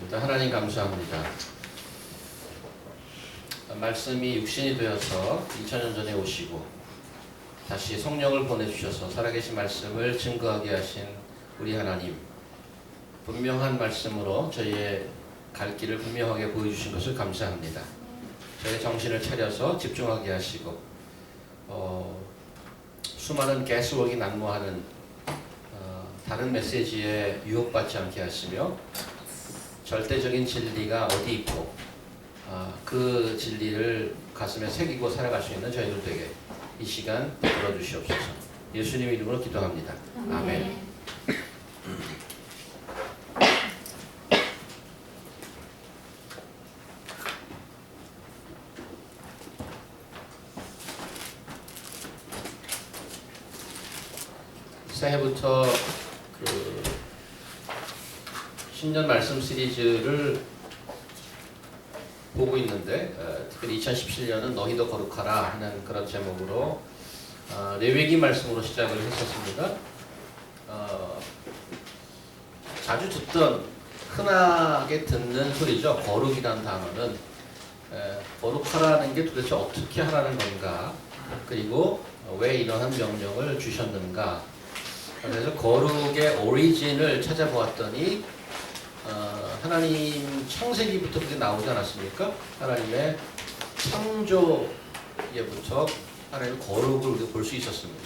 기도하겠습니다. 하나님 감사합니다. 말씀이 육신이 되어서 2000년 전에 오시고 다시 성령을 보내주셔서 살아계신 말씀을 증거하게 하신 우리 하나님, 분명한 말씀으로 저희의 갈 길을 분명하게 보여주신 것을 감사합니다. 저희 정신을 차려서 집중하게 하시고 수많은 가스웍이 난무하는 다른 메시지에 유혹받지 않게 하시며 절대적인 진리가 어디 있고 그 진리를 가슴에 새기고 살아갈 수 있는 저희들 되게 이 시간 베풀어 주시옵소서. 예수님 이름으로 기도합니다. 아멘. 새해부터 신년 말씀 시리즈를 보고 있는데 특별히 2017년은 너희도 거룩하라 하는 그런 제목으로 레위기 말씀으로 시작을 했었습니다. 자주 흔하게 듣는 소리죠. 거룩이라는 단어는 거룩하라는 게 도대체 어떻게 하라는 건가, 그리고 왜 이러한 명령을 주셨는가. 그래서 거룩의 오리진을 찾아보았더니 하나님 창세기부터 그게 나오지 않았습니까? 하나님의 창조에부터 하나님 거룩을 우리가 볼 수 있었습니다.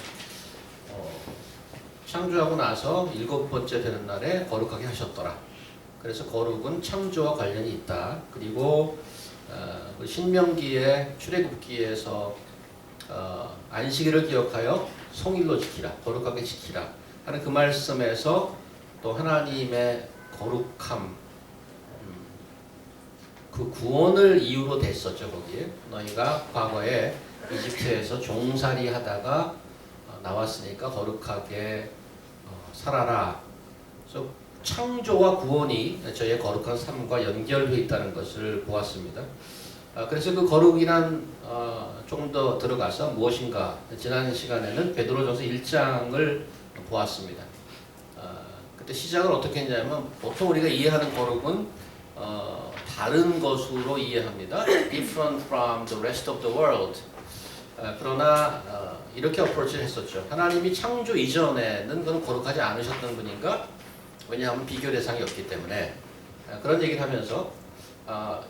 창조하고 나서 7번째 되는 날에 거룩하게 하셨더라. 그래서 거룩은 창조와 관련이 있다. 그리고 신명기의 출애굽기에서 안식일을 기억하여 성일로 지키라, 거룩하게 지키라 하는 그 말씀에서 또 하나님의 거룩함, 그 구원을 이유로 댔었죠. 거기에 너희가 과거에 이집트에서 종살이 하다가 나왔으니까 거룩하게 살아라. 그래서 창조와 구원이 저희의 거룩한 삶과 연결되어 있다는 것을 보았습니다. 그래서 그 거룩이란 조금 더 들어가서 무엇인가, 지난 시간에는 베드로전서 1장을 보았습니다. 그때 시작을 어떻게 했냐면, 보통 우리가 이해하는 거룩은 다른 것으로 이해합니다. Different from the rest of the world. 그러나 이렇게 어프로치를 했었죠. 하나님이 창조 이전에는 그건 거룩하지 않으셨던 분인가? 왜냐하면 비교 대상이 없기 때문에. 그런 얘기를 하면서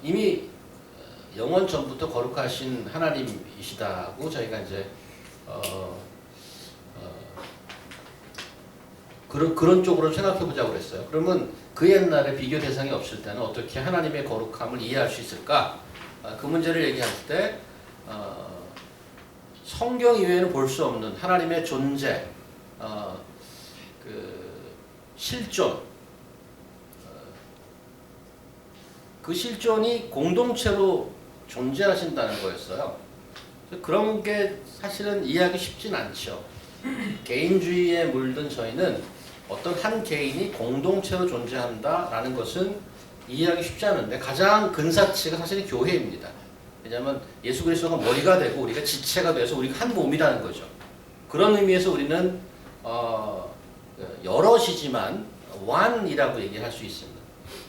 이미 영원 전부터 거룩하신 하나님이시다고 저희가 이제 그런 쪽으로 생각해 보자고 그랬어요. 그러면 그 옛날에 비교 대상이 없을 때는 어떻게 하나님의 거룩함을 이해할 수 있을까? 그 문제를 얘기할 때 성경 이외에는 볼 수 없는 하나님의 존재, 그 실존, 그 실존이 공동체로 존재하신다는 거였어요. 그런 게 사실은 이해하기 쉽진 않죠. 개인주의에 물든 저희는 어떤 한 개인이 공동체로 존재한다라는 것은 이해하기 쉽지 않은데, 가장 근사치가 사실은 교회입니다. 왜냐하면 예수 그리스도가 머리가 되고 우리가 지체가 돼서 우리가 한 몸이라는 거죠. 그런 의미에서 우리는 여럿이지만 one이라고 얘기할 수 있습니다.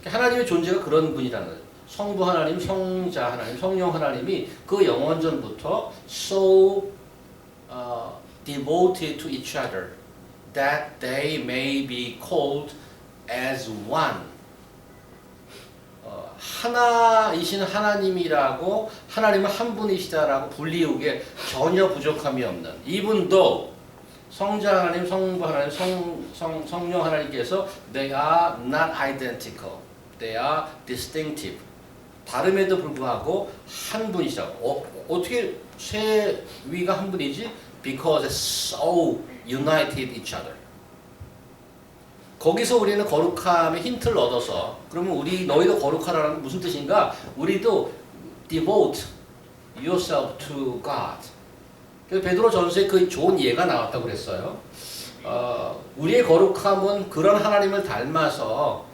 하나님의 존재가 그런 분이라는 거죠. 성부 하나님, 성자 하나님, 성령 하나님이 그 영원전부터 so devoted to each other that they may be called as one. 하나이신 하나님이라고, 하나님은 한 분이시다라고 불리우기에 전혀 부족함이 없는, even though 성자 하나님, 성부 하나님, 성령 하나님께서 they are not identical, they are distinctive. 다름에도 불구하고 한 분이시라고. 어떻게 세 위가 한 분이지? Because so united each other. 거기서 우리는 거룩함의 힌트를 얻어서, 그러면 너희도 거룩하라는 무슨 뜻인가? 우리도 devote yourself to God. 그래서 베드로전서에 그 좋은 예가 나왔다고 그랬어요. 우리의 거룩함은 그런 하나님을 닮아서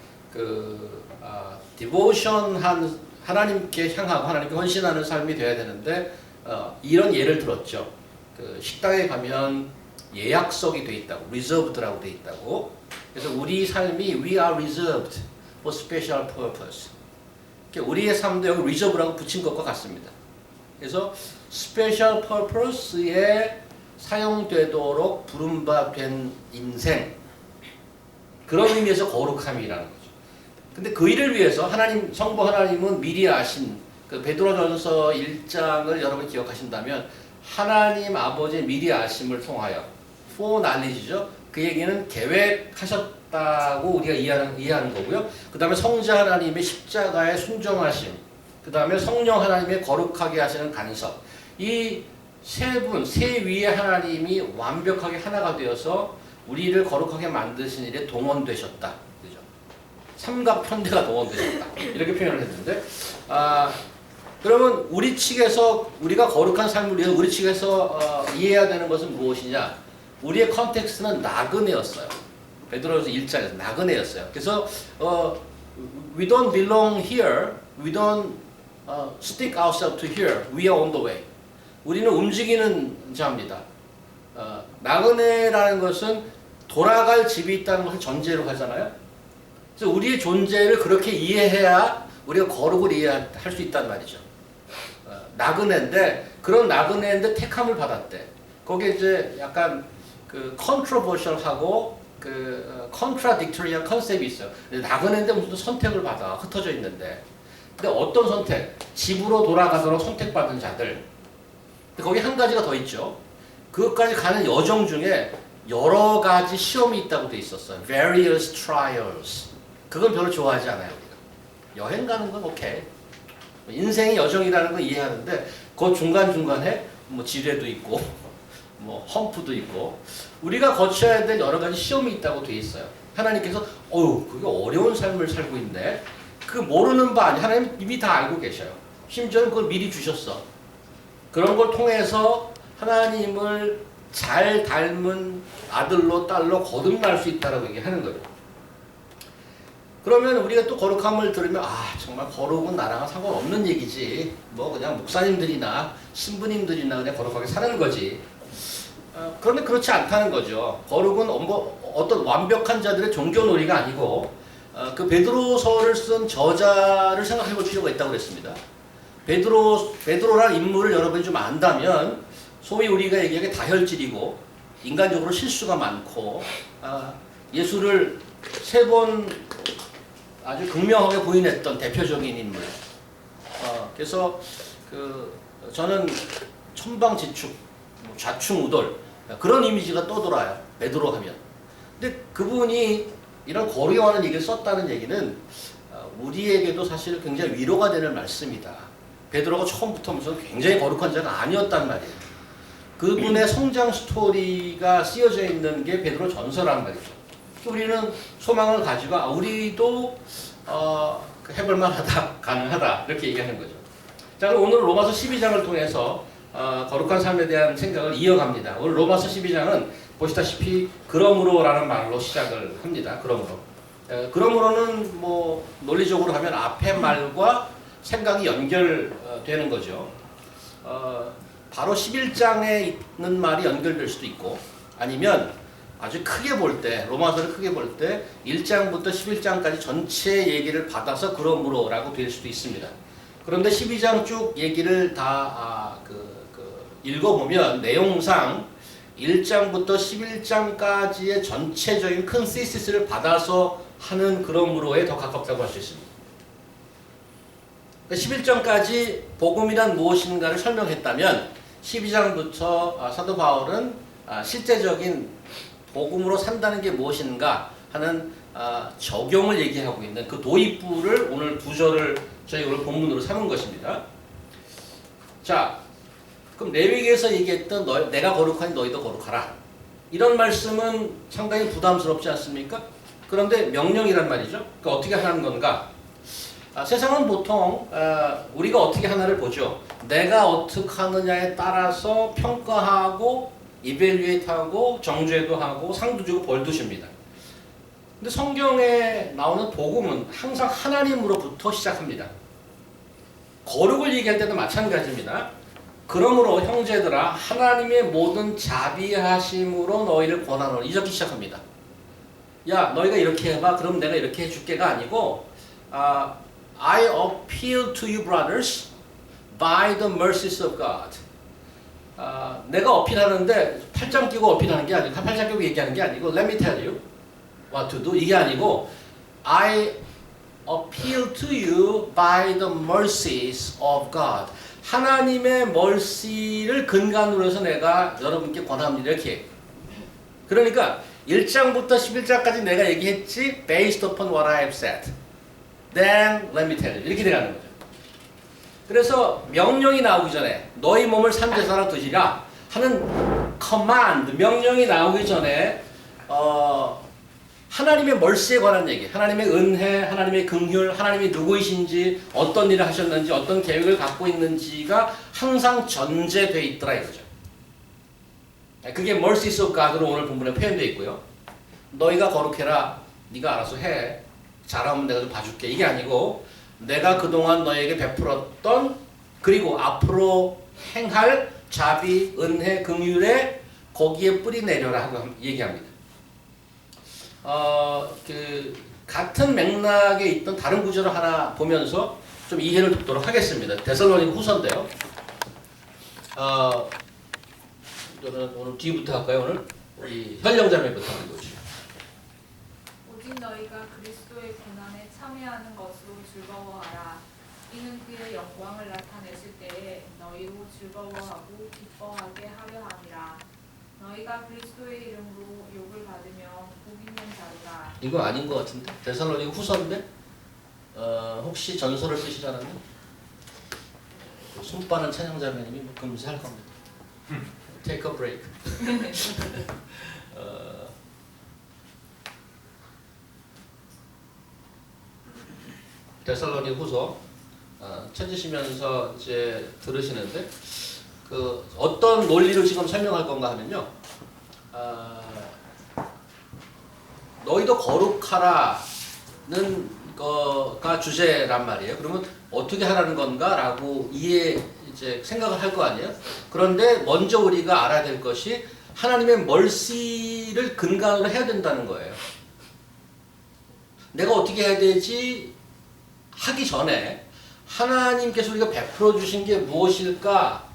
디보션한 하나님께 향하고 하나님께 헌신하는 삶이 되어야 되는데, 이런 예를 들었죠. 식당에 가면 예약석이 돼 있다고, reserved라고 돼 있다고. 그래서 우리 삶이 we are reserved, for special purpose. 우리의 삶도 여기 reserve라고 붙인 것과 같습니다. 그래서 special purpose에 사용되도록 부름받은 인생, 그런 의미에서 거룩함이라는 거죠. 근데 그 일을 위해서 하나님, 성부 하나님은 미리 아신 그 베드로전서 1장을 여러분 기억하신다면 하나님 아버지의 미리 아심을 통하여 foreknowledge죠. 그 얘기는 계획하셨다고 우리가 이해하는 거고요. 그 다음에 성자 하나님의 십자가의 순종하심, 그 다음에 성령 하나님의 거룩하게 하시는 간섭, 이 세 분, 세 위의 하나님이 완벽하게 하나가 되어서 우리를 거룩하게 만드신 일에 동원되셨다. 그죠? 삼각편대가 동원되셨다. 이렇게 표현을 했는데, 그러면 우리 측에서 우리가 거룩한 삶을 위해서 우리 측에서 이해해야 되는 것은 무엇이냐? 우리의 컨텍스트는 나그네였어요. 베드로전서 1장에서 나그네였어요. 그래서 we don't belong here, we don't stick ourselves to here, we are on the way. 우리는 움직이는 자입니다. 나그네라는 것은 돌아갈 집이 있다는 것을 전제로 하잖아요. 그래서 우리의 존재를 그렇게 이해해야 우리가 거룩을 이해할 수 있단 말이죠. 나그네인데, 그런 나그네인데 택함을 받았대. 거기에 이제 약간 그 controversial하고 그 contradictory한 컨셉이 있어요. 나그네인데 무슨 선택을 받아, 흩어져 있는데. 근데 어떤 선택? 집으로 돌아가도록 선택받은 자들. 거기 한 가지가 더 있죠. 그것까지 가는 여정 중에 여러 가지 시험이 있다고 돼 있었어요. Various trials. 그건 별로 좋아하지 않아요, 우리가. 여행 가는 건 오케이. 인생의 여정이라는 건 이해하는데 그 중간중간에 뭐 지뢰도 있고 뭐 험프도 있고 우리가 거쳐야 될 여러 가지 시험이 있다고 돼 있어요. 하나님께서 그게 어려운 삶을 살고 있네. 그 모르는 바 아니 하나님 이미 다 알고 계셔요. 심지어는 그걸 미리 주셨어. 그런 걸 통해서 하나님을 잘 닮은 아들로 딸로 거듭날 수 있다라고 얘기하는 거예요. 그러면 우리가 또 거룩함을 들으면 정말 거룩은 나랑 상관없는 얘기지. 뭐 그냥 목사님들이나 신부님들이나 그냥 거룩하게 사는 거지. 그런데 그렇지 않다는 거죠. 거룩은 어떤 완벽한 자들의 종교놀이가 아니고 그 베드로서를 쓴 저자를 생각해 볼 필요가 있다고 그랬습니다. 베드로라는 인물을 여러분이 좀 안다면 소위 우리가 얘기하기에 다혈질이고 인간적으로 실수가 많고 예수를 3번 아주 극명하게 부인했던 대표적인 인물. 그래서 저는 천방지축, 좌충우돌 그런 이미지가 떠돌아요. 베드로 하면. 근데 그분이 이런 거룩에 관한 얘기를 썼다는 얘기는 우리에게도 사실 굉장히 위로가 되는 말씀이다. 베드로가 처음부터 무슨 굉장히 거룩한 자가 아니었단 말이에요. 그분의 성장 스토리가 쓰여져 있는 게 베드로 전서란 말이죠. 우리는 소망을 가지고 우리도 해볼만하다, 가능하다 이렇게 얘기하는 거죠. 자, 그럼 오늘 로마서 12장을 통해서 거룩한 삶에 대한 생각을 이어갑니다. 오늘 로마서 12장은 보시다시피 그러므로라는 말로 시작을 합니다. 그러므로는 뭐 논리적으로 하면 앞에 말과 생각이 연결되는 거죠. 바로 11장에 있는 말이 연결될 수도 있고 아니면 아주 크게 볼 때, 로마서를 크게 볼 때 1장부터 11장까지 전체 얘기를 받아서 그러므로라고 될 수도 있습니다. 그런데 12장 쭉 얘기를 다 읽어보면 내용상 1장부터 11장까지의 전체적인 큰 시스를 받아서 하는 그러므로에 더 가깝다고 할 수 있습니다. 11장까지 복음이란 무엇인가를 설명했다면 12장부터 사도 바울은 실제적인 복음으로 산다는 게 무엇인가 하는 적용을 얘기하고 있는 그 도입부를 오늘 2절을 저희 오늘 본문으로 삼은 것입니다. 자, 그럼 레위기에서 얘기했던 내가 거룩하니 너희도 거룩하라. 이런 말씀은 상당히 부담스럽지 않습니까? 그런데 명령이란 말이죠. 그러니까 어떻게 하는 건가? 세상은 보통 우리가 어떻게 하나를 보죠. 내가 어떻게 하느냐에 따라서 평가하고 이벨리에이트하고 정죄도 하고 상도 주고 벌도 줍니다. 근데 성경에 나오는 복음은 항상 하나님으로부터 시작합니다. 거룩을 얘기할 때도 마찬가지입니다. 그러므로 형제들아 하나님의 모든 자비하심으로 너희를 권하노니 이렇게 시작합니다. 야 너희가 이렇게 해봐 그럼 내가 이렇게 해줄게가 아니고 I appeal to you brothers by the mercies of God. 내가 어필하는데 팔짱 끼고 어필하는 게 아니고 팔짱 끼고 얘기하는 게 아니고 let me tell you what to do 이게 아니고 I appeal to you by the mercies of God. 하나님의 mercy를 근간으로 해서 내가 여러분께 권합니다. 이렇게. 그러니까 1장부터 11장까지 내가 얘기했지 based upon what I have said. Then let me tell you. 이렇게 돼가는 거죠. 그래서 명령이 나오기 전에 너희 몸을 산제사로 드시라 하는 command, 명령이 나오기 전에 하나님의 mercy에 관한 얘기, 하나님의 은혜, 하나님의 긍휼, 하나님이 누구이신지, 어떤 일을 하셨는지, 어떤 계획을 갖고 있는지가 항상 전제되어 있더라 이거죠. 그게 mercies of God으로 오늘 본문에 표현되어 있고요. 너희가 거룩해라, 네가 알아서 해, 잘하면 내가 좀 봐줄게 이게 아니고 내가 그동안 너에게 베풀었던 그리고 앞으로 행할 자비, 은혜, 긍휼에 거기에 뿌리 내려라 하고 얘기합니다. 같은 맥락에 있던 다른 구절을 하나 보면서 좀 이해를 돕도록 하겠습니다. 데살로니가 후서인데요. 저는 오늘 뒤부터 할까요? 오늘 우리 현령자매부터 하는 거죠. 오직 너희가 그리스도의 고난에 참여하는 것으로 즐거워하라. 이는 그의 영광을 나타내실 때에 너희로 즐거워하고 기뻐하게 하려 함이라. 너희가 그리스도의 이름으로 욕을 받으면 복 있는 자로다. 이거 아닌 것 같은데? 데살로니가 후서인데? 혹시 전설을 쓰시지 않았나? 손빠는 찬양자매님이 뭐 금세 할 겁니다. Take a break. 데살로니가 후서 찾으시면서 이제 들으시는데 그 어떤 논리로 지금 설명할 건가 하면요. 너희도 거룩하라는 거가 주제란 말이에요. 그러면 어떻게 하라는 건가라고 이제 생각을 할 거 아니에요. 그런데 먼저 우리가 알아야 될 것이 하나님의 멀시를 근간으로 해야 된다는 거예요. 내가 어떻게 해야 되지 하기 전에 하나님께서 우리가 베풀어 주신 게 무엇일까?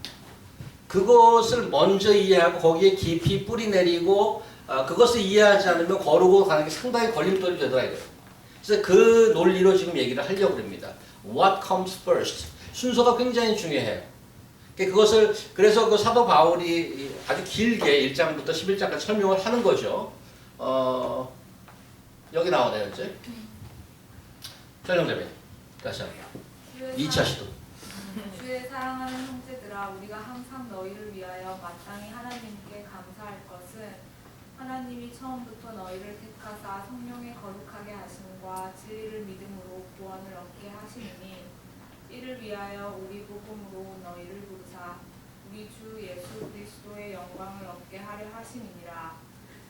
그것을 먼저 이해하고 거기에 깊이 뿌리 내리고 그것을 이해하지 않으면 거르고 가는 게 상당히 걸림돌이 되더라 이거예요. 그래서 그 논리로 지금 얘기를 하려고 합니다. What comes first? 순서가 굉장히 중요해요. 그래서 그 사도 바울이 아주 길게 1장부터 11장까지 설명을 하는 거죠. 여기 나오네요 이제. 설명자님 다시 한번. 2차 시도. 주의 사랑하는 형제들아, 우리가 항상 너희를 위하여 마땅히 하나님께 감사할 것은 하나님이 처음부터 너희를 택하사 성령에 거룩하게 하심과 진리를 믿음으로 구원을 얻게 하시니 이를 위하여 우리 복음으로 너희를 부르사 우리 주 예수 그리스도의 영광을 얻게 하려 하심이니라.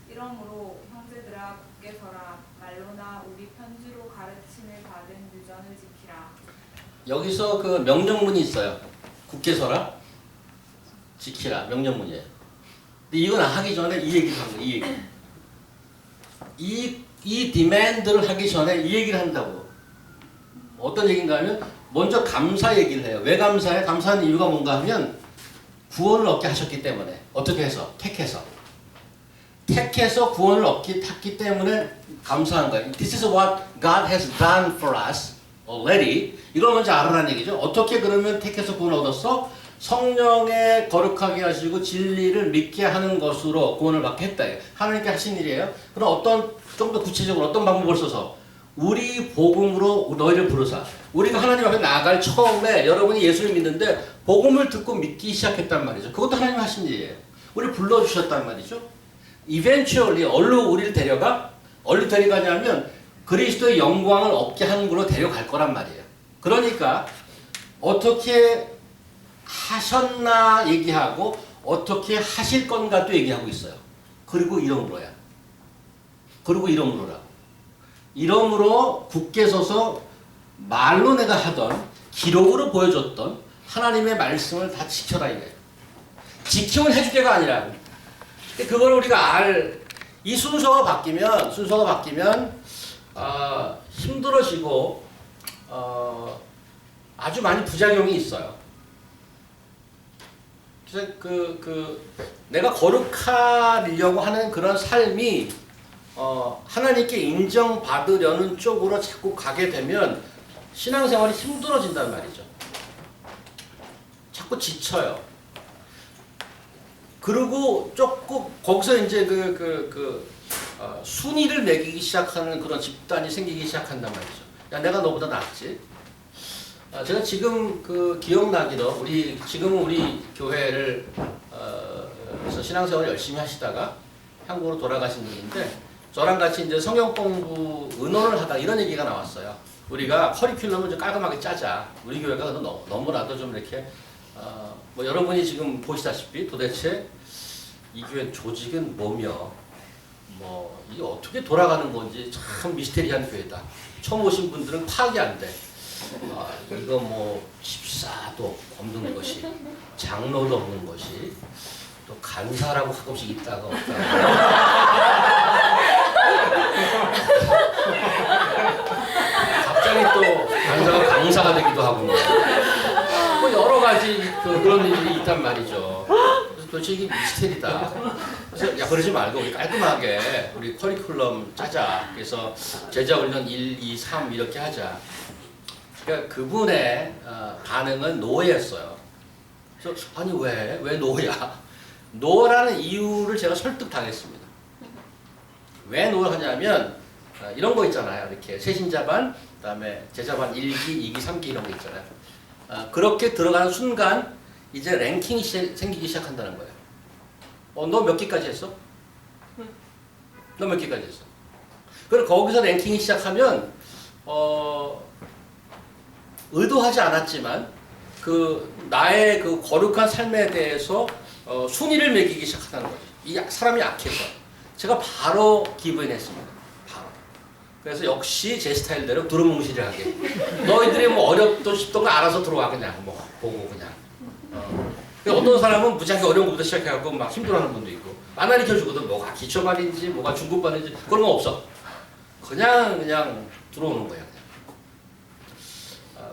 이러므로 형제들아 굳게 서라. 말로나 우리 편지로 가르침을 받은 유전을 지키라. 여기서 그 명령문이 있어요. 굳게 서라, 지키라. 명령문이에요. 근데 이건 하기 전에 이 얘기를 한 거예요. 이 얘기. 이 디맨드를 하기 전에 이 얘기를 한다고. 어떤 얘기인가 하면 먼저 감사 얘기를 해요. 왜 감사해? 감사하는 이유가 뭔가 하면 구원을 얻게 하셨기 때문에. 어떻게 해서? 택해서 구원을 얻기 때문에 감사한 거예요. This is what God has done for us already. 이걸 먼저 알아라는 얘기죠. 어떻게 그러면 택해서 구원을 얻었어? 성령에 거룩하게 하시고 진리를 믿게 하는 것으로 구원을 받게 했다. 하나님께 하신 일이에요. 그럼 좀 더 구체적으로 어떤 방법을 써서 우리 복음으로 너희를 부르사. 우리가 하나님 앞에 나아갈 처음에 여러분이 예수를 믿는데 복음을 듣고 믿기 시작했단 말이죠. 그것도 하나님 하신 일이에요. 우리를 불러주셨단 말이죠. eventually 어디로 우리를 데려가냐면 그리스도의 영광을 얻게 하는 걸로 데려갈 거란 말이에요. 그러니까 어떻게 하셨나 얘기하고 어떻게 하실 건가도 얘기하고 있어요. 그리고 이러므로야. 이러므로라고. 이러므로 굳게 서서 말로 내가 하던 기록으로 보여줬던 하나님의 말씀을 다 지켜라 이거예요. 지키면 해주게가 아니라 그걸 우리가 이 순서가 바뀌면 힘들어지고 아주 많이 부작용이 있어요. 그래서 내가 거룩하려고 하는 그런 삶이 하나님께 인정받으려는 쪽으로 자꾸 가게 되면 신앙생활이 힘들어진단 말이죠. 자꾸 지쳐요. 그리고 조금 거기서 이제 순위를 매기기 시작하는 그런 집단이 생기기 시작한단 말이죠. 야, 내가 너보다 낫지. 제가 지금 기억나기로 지금은 우리 교회를 그래서 신앙생활 열심히 하시다가 한국으로 돌아가신 분인데 저랑 같이 이제 성경 공부 의논을 하다 이런 얘기가 나왔어요. 우리가 커리큘럼을 좀 깔끔하게 짜자. 우리 교회가 너무나도 좀 이렇게 뭐 여러분이 지금 보시다시피 도대체 이 교회 조직은 뭐며 뭐 이게 어떻게 돌아가는 건지 참 미스테리한 교회다. 처음 오신 분들은 파악이 안 돼. 이거 뭐 집사도 없는 것이, 장로도 없는 것이, 또 간사라고 가끔씩 있다가 없다가 갑자기 또 간사가 강사가 되기도 하고 뭐 여러 가지 그런 일이 있단 말이죠. 그래서 도대체 이게 미스테리다. 그래서 야 그러지 말고 우리 깔끔하게 우리 커리큘럼 짜자. 그래서 제자 훈련 1, 2, 3 이렇게 하자. 그러니까 그분의 반응은 노예였어요. 그래서 아니 왜 노야? 노라는 이유를 제가 설득당했습니다. 왜 노를 하냐면 이런 거 있잖아요. 이렇게 세신자반, 그다음에 제자반 1기, 2기, 3기 이런 거 있잖아요. 그렇게 들어가는 순간 이제 랭킹이 생기기 시작한다는 거예요. 너 몇 기까지 했어? 너 몇 기까지 했어? 그럼 거기서 랭킹이 시작하면 의도하지 않았지만 나의 거룩한 삶에 대해서 순위를 매기기 시작하는 거죠. 이 사람이 약해서 제가 바로 기브인했습니다. 바로. 그래서 역시 제 스타일대로 두루뭉실하게 너희들이 뭐 어렵든 쉽든 거 알아서 들어와 그냥 뭐 보고 그냥. 어떤 사람은 무지하게 어려운 것부터 시작해갖고 막 힘들어하는 분도 있고 안 가르쳐주거든. 뭐가 기초반인지 뭐가 중급반인지 그런 거 없어. 그냥 들어오는 거야.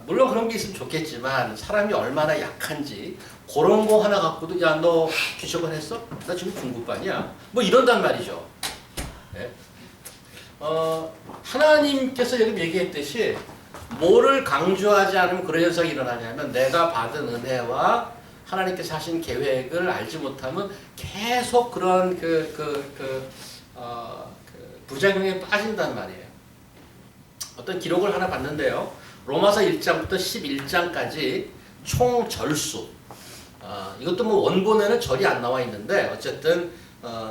물론 그런 게 있으면 좋겠지만 사람이 얼마나 약한지 그런 거 하나 갖고도 야 너 기초반 했어? 나 지금 중급반이야. 뭐 이런단 말이죠. 네? 하나님께서 여기 얘기했듯이 뭐를 강조하지 않으면 그런 현상이 일어나냐면 내가 받은 은혜와 하나님께서 하신 계획을 알지 못하면 계속 그런 부작용에 빠진단 말이에요. 어떤 기록을 하나 봤는데요. 로마서 1장부터 11장까지 총 절수. 이것도 뭐 원본에는 절이 안 나와 있는데 어쨌든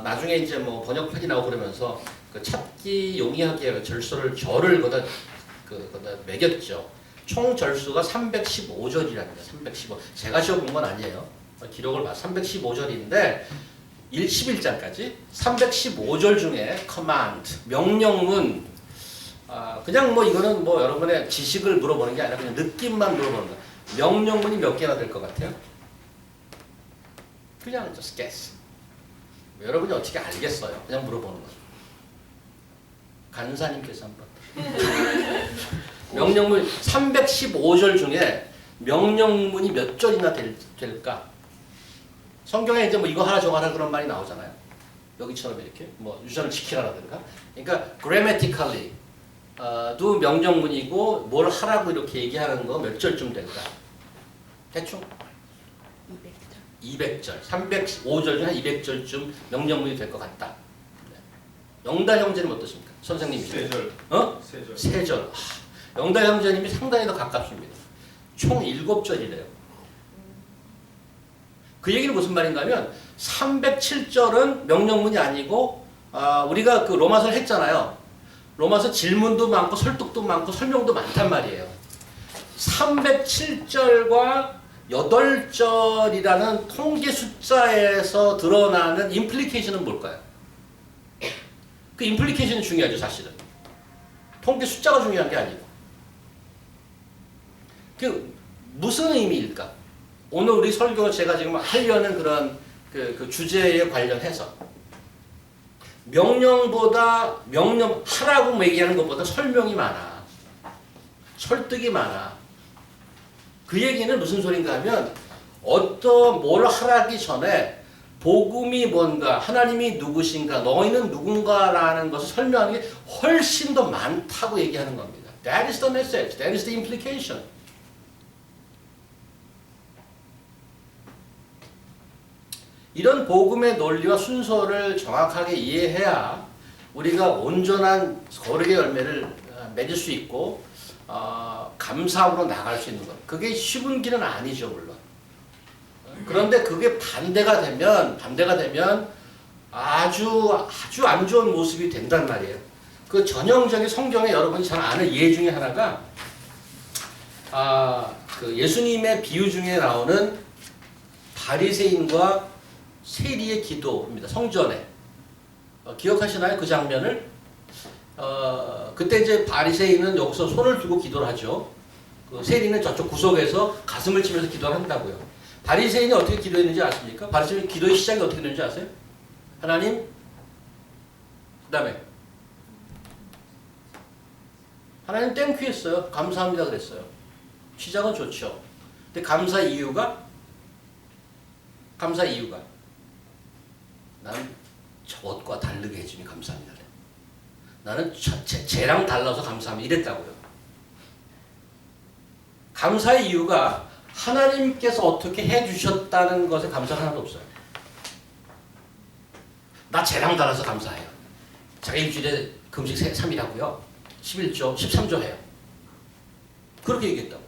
나중에 이제 뭐 번역판이 나오고 그러면서 찾기 용이하게 절을 거기다 매겼죠. 총 절수가 315절이랍니다. 315. 제가 지어본 건 아니에요. 기록을 봐. 315절인데 11장까지 315절 중에 command, 명령문 그냥 뭐 이거는 뭐 여러분의 지식을 물어보는 게 아니라 그냥 느낌만 물어보는 거예요. 명령문이 몇 개나 될 것 같아요? 그냥 just guess. 여러분이 어떻게 알겠어요? 그냥 물어보는 거죠. 간사님께서 한번. 명령문 315절 중에 명령문이 몇 절이나 될까? 성경에 이제 뭐 이거 하나 저거 하나 그런 말이 나오잖아요. 여기처럼 이렇게 뭐 유전을 지키라라든가. 그러니까 grammatically 도 명령문이고 뭘 하라고 이렇게 얘기하는 거 몇 절쯤 될까? 대충 200절. 305절 중에 한 200절쯤 명령문이 될 것 같다. 영달 형제는 어떠십니까? 선생님이. 3절. 3절. 3절. 영달 형제님이 상당히 더 가깝습니다. 총 7절이래요. 그 얘기는 무슨 말인가 하면 307절은 명령문이 아니고 우리가 그 로마서를 했잖아요. 로마서 질문도 많고 설득도 많고 설명도 많단 말이에요. 307절과 8절이라는 통계 숫자에서 드러나는 임플리케이션은 뭘까요? 그 임플리케이션이 중요하죠, 사실은. 통계 숫자가 중요한 게 아니고. 그 무슨 의미일까? 오늘 우리 설교 제가 지금 하려는 그런 그 주제에 관련해서 명령보다 명령하라고 얘기하는 것보다 설명이 많아. 설득이 많아. 그 얘기는 무슨 소린가 하면 어떤 뭘 하라기 전에 복음이 뭔가, 하나님이 누구신가, 너희는 누군가라는 것을 설명하는 게 훨씬 더 많다고 얘기하는 겁니다. That is the message. That is the implication. 이런 복음의 논리와 순서를 정확하게 이해해야 우리가 온전한 거룩의 열매를 맺을 수 있고 감사함으로 나갈 수 있는 것. 그게 쉬운 길은 아니죠, 물론. 그런데 그게 반대가 되면 아주 안 좋은 모습이 된단 말이에요. 그 전형적인 성경에 여러분이 잘 아는 예 중에 하나가 그 예수님의 비유 중에 나오는 바리새인과 세리의 기도입니다. 성전에. 기억하시나요? 그 장면을? 그때 이제 바리새인은 여기서 손을 들고 기도를 하죠. 그 세리는 저쪽 구석에서 가슴을 치면서 기도를 한다고요. 바리새인이 어떻게 기도했는지 아십니까? 바리새인 기도의 시작이 어떻게 됐는지 아세요? 하나님, 그 다음에 하나님 땡큐 했어요. 감사합니다 그랬어요. 시작은 좋죠. 근데 감사 이유가 나는 저것과 다르게 해주니 감사합니다. 나는 쟤랑 달라서 감사합니다. 이랬다고요. 감사의 이유가 하나님께서 어떻게 해주셨다는 것에 감사가 하나도 없어요. 나 쟤랑 달라서 감사해요. 제가 일주일에 금식 3일 하고요. 11조, 13조 해요. 그렇게 얘기했다고.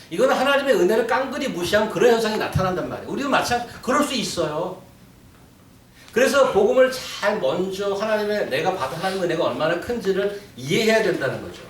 이거는 하나님의 은혜를 깡그리 무시한 그런 현상이 나타난단 말이에요. 우리도 마찬가지, 그럴 수 있어요. 그래서 복음을 잘 먼저 내가 받은 하나님의 은혜가 얼마나 큰지를 이해해야 된다는 거죠.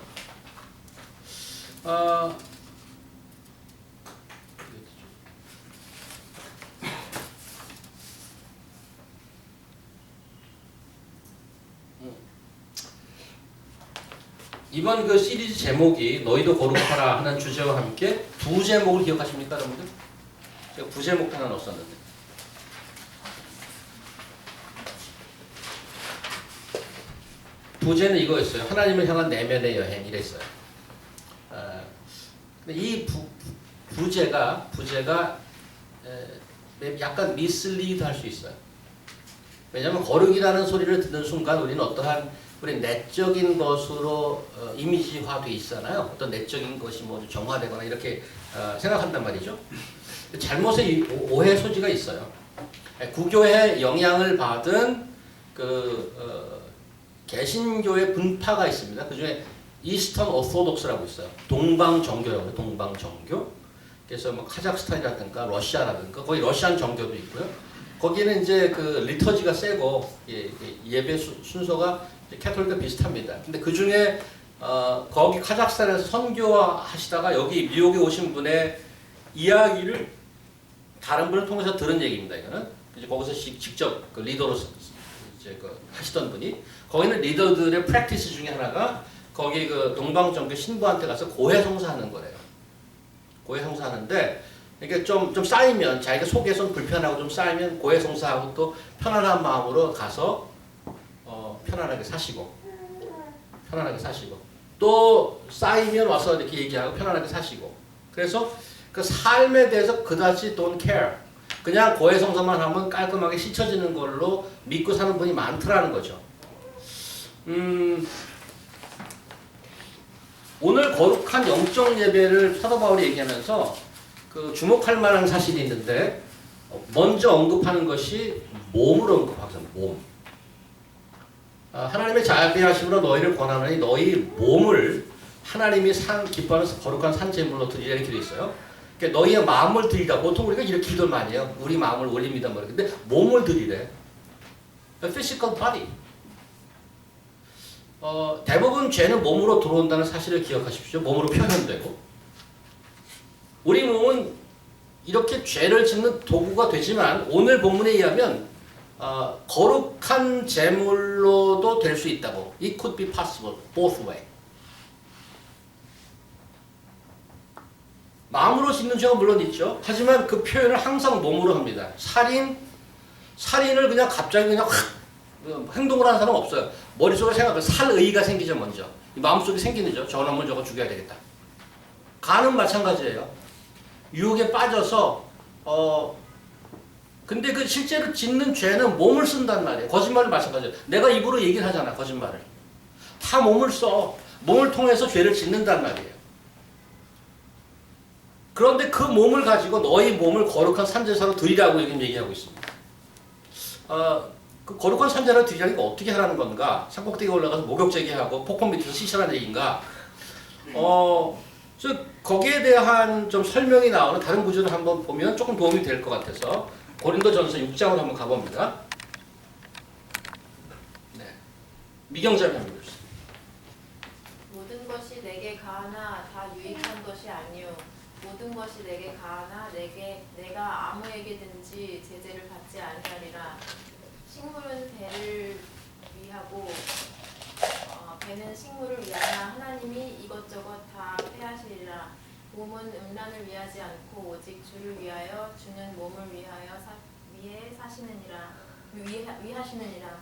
이번 그 시리즈 제목이 너희도 거룩하라 하는 주제와 함께 부제목을 기억하십니까, 여러분들? 제가 부제목 하나 넣었었는데. 부제는 이거였어요. 하나님을 향한 내면의 여행 이랬어요. 근데 이 부제가 약간 미슬리드 할 수 있어요. 왜냐하면 거룩이라는 소리를 듣는 순간 우리는 어떠한 우리 내적인 것으로 이미지화돼 있잖아요. 어떤 내적인 것이 뭐 정화되거나 이렇게 생각한단 말이죠. 잘못의 오해 소지가 있어요. 구교의 영향을 받은 개신교의 분파가 있습니다. 그 중에 이스턴 오소독스라고 있어요. 동방정교라고 해요. 동방정교. 그래서 뭐 카자흐스탄이라든가 러시아라든가 거기 러시안 정교도 있고요. 거기는 이제 그 리터지가 세고 예배 순서가 캐톨릭과 비슷합니다. 근데 그 중에 거기 카자흐스탄에서 선교하시다가 여기 미국에 오신 분의 이야기를 다른 분을 통해서 들은 얘기입니다. 이거는 이제 거기서 직접 그 리더로 이제 하시던 분이 거기는 리더들의 프랙티스 중에 하나가 거기 그 동방정교 신부한테 가서 고해성사하는 거래요. 고해성사하는데 이게 좀 쌓이면 자기가 속에선 불편하고 좀 쌓이면 고해성사하고 또 편안한 마음으로 가서 편안하게 사시고 또 쌓이면 와서 이렇게 얘기하고 편안하게 사시고 그래서 그 삶에 대해서 그다지 don't care 그냥 고해성사만 하면 깔끔하게 씻어지는 걸로 믿고 사는 분이 많더라는 거죠. 오늘 거룩한 영적 예배를 사도 바울이 얘기하면서 그 주목할 만한 사실이 있는데 먼저 언급하는 것이 몸을 언급하죠. 몸. 하나님의 자비하심으로 너희를 권하노니 너희 몸을 하나님이 기뻐하는 거룩한 산제물로 드리라 이렇게 돼 있어요. 그러니까 너희의 마음을 드리라. 보통 우리가 이렇게 기도를 많이 해요. 우리 마음을 올립니다. 근데 몸을 드리래. physical body. 대부분 죄는 몸으로 들어온다는 사실을 기억하십시오. 몸으로 표현되고. 우리 몸은 이렇게 죄를 짓는 도구가 되지만 오늘 본문에 의하면 거룩한 제물로도 될 수 있다고. It could be possible both way. 마음으로 짓는 죄가 물론 있죠. 하지만 그 표현을 항상 몸으로 합니다. 살인을 그냥 갑자기 그냥 확 행동을 하는 사람은 없어요. 머릿속에 생각해 살의가 생기죠 먼저. 이 마음속에 생기죠. 저놈을 저거 죽여야 되겠다. 간은 마찬가지예요. 유혹에 빠져서 근데 그 실제로 짓는 죄는 몸을 쓴단 말이에요. 거짓말도 마찬가지예요. 내가 입으로 얘기를 하잖아 거짓말을. 다 몸을 써. 몸을 통해서 죄를 짓는단 말이에요. 그런데 그 몸을 가지고 너희 몸을 거룩한 산제사로 드리라고 지금 얘기하고 있습니다. 그 거룩한 산제사로 드리라니까 어떻게 하라는 건가? 산꼭대기에 올라가서 목욕제기하고 폭포 밑에서 씻으라는 얘기인가? 거기에 대한 좀 설명이 나오는 다른 구절을 한번 보면 조금 도움이 될 것 같아서 고린도전서 6장으로 한번 가봅니다. 네. 미경자매 한번 보겠습니다. 모든 것이 내게 가하나 다 유익한 것이 아니요 모든 것이 내게 가하나 내가 아무에게든지 제재를 받지 아니하리라. 식물은 배를 위하고 배는 식물을 위하나 하나님이 이것저것 다 패하시리라. 몸은 음란을 위하지 않고 오직 주를 위하여 주는 몸을 위하시느니라.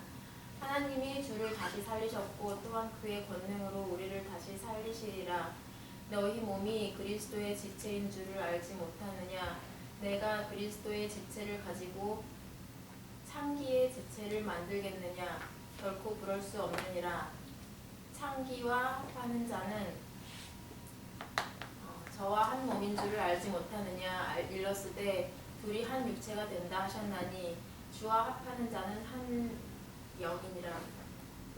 하나님이 주를 다시 살리셨고 또한 그의 권능으로 우리를 다시 살리시리라. 너희 몸이 그리스도의 지체인 줄을 알지 못하느냐? 내가 그리스도의 지체를 가지고 창기의 지체를 만들겠느냐? 결코 그럴 수 없느니라. 창기와 합하는 자는 저와 한 몸인 줄을 알지 못하느냐? 일렀으되 둘이 한 육체가 된다 하셨나니 주와 합하는 자는 한 영이니라.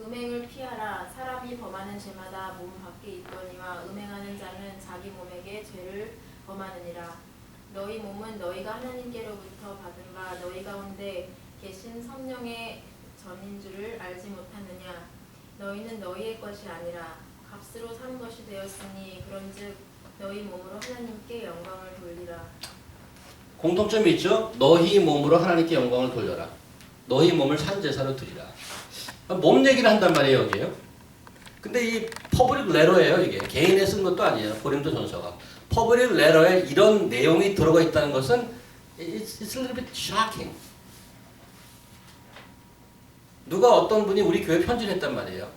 음행을 피하라. 사람이 범하는 죄마다 몸 밖에 있거니와 음행하는 자는 자기 몸에게 죄를 범하느니라. 너희 몸은 너희가 하나님께로부터 받은 바 너희 가운데 계신 성령의 전인 줄을 알지 못하느냐? 너희는 너희의 것이 아니라 값으로 산 것이 되었으니 그런즉 너희 몸으로 하나님께 영광을 돌리라. 공통점이 있죠. 너희 몸으로 하나님께 영광을 돌려라. 너희 몸을 산제사로 드리라. 몸 얘기를 한단 말이에요 여기요. 근데 이 퍼블릭 레터예요 이게. 개인에 쓴 것도 아니에요. 고린도전서가. 퍼블릭 레터에 이런 내용이 들어가 있다는 것은 it's a little bit shocking. 누가 어떤 분이 우리 교회 편지를 했단 말이에요.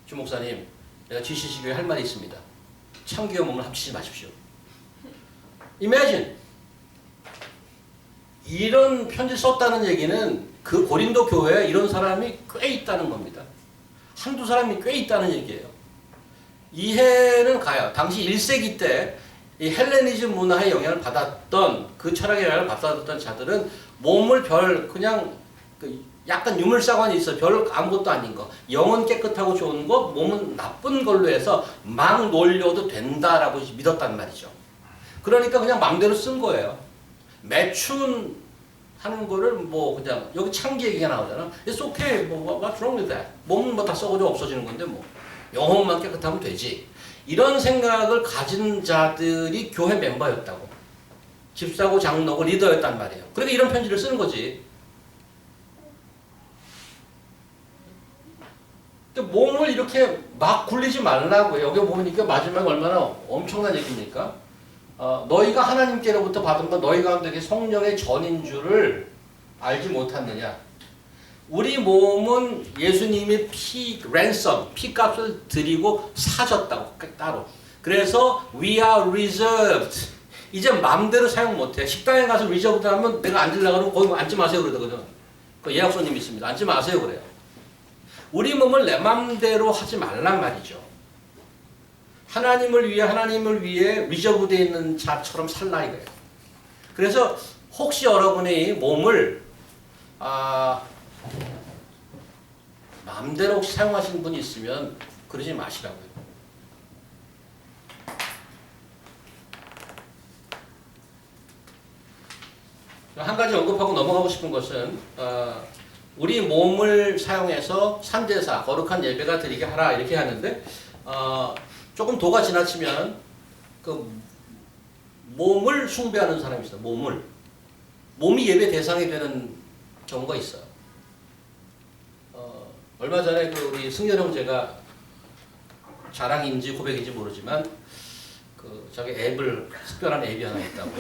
주 목사님, 내가 GCC 교회 할 말이 있습니다. 창기와 몸을 합치지 마십시오. Imagine. 이런 편지 썼다는 얘기는 그 고린도 교회에 이런 사람이 꽤 있다는 겁니다. 한두 사람이 꽤 있다는 얘기예요. 이해는 가요. 당시 1세기 때 이 헬레니즘 문화의 영향을 받았던 그 철학의 영향을 받았던 자들은 몸을 그냥 약간 유물사관이 있어. 별 아무것도 아닌 거. 영은 깨끗하고 좋은 거, 몸은 나쁜 걸로 해서 막 놀려도 된다라고 믿었단 말이죠. 그러니까 그냥 마음대로 쓴 거예요. 매춘 하는 거를 뭐 그냥 여기 창기 얘기가 나오잖아. It's okay. What's wrong with that? 몸은 뭐 다 썩어져 없어지는 건데 뭐 영혼만 깨끗하면 되지. 이런 생각을 가진 자들이 교회 멤버였다고. 집사고 장로고 리더였단 말이에요. 그러니까 이런 편지를 쓰는 거지. 몸을 이렇게 막 굴리지 말라고. 여기 보니까 마지막에 얼마나 엄청난 얘기입니까? 너희가 하나님께로부터 받은 건 너희 가운데 성령의 전인 줄을 알지 못하느냐. 우리 몸은 예수님이 피값을 드리고 사줬다고 따로. 그래서 we are reserved. 이제 마음대로 사용 못해. 식당에 가서 reserved 하면 내가 앉으려고 하면 거기 앉지 마세요 그러거든. 그 예약손님 있습니다. 앉지 마세요 그래요. 우리 몸을 내 마음대로 하지 말란 말이죠. 하나님을 위해 리저브되어 있는 자처럼 살라 이거예요. 그래서 혹시 여러분의 몸을 마음대로 혹시 사용하시는 분이 있으면 그러지 마시라고요. 한 가지 언급하고 넘어가고 싶은 것은 우리 몸을 사용해서 산제사, 거룩한 예배가 드리게 하라 이렇게 하는데 조금 도가 지나치면 그 몸을 숭배하는 사람이 있어요. 몸이 예배 대상이 되는 경우가 있어요. 얼마 전에 그 우리 승열 형제가 자랑인지 고백인지 모르지만 그 자기 앱을 특별한 앱이 하나 있다고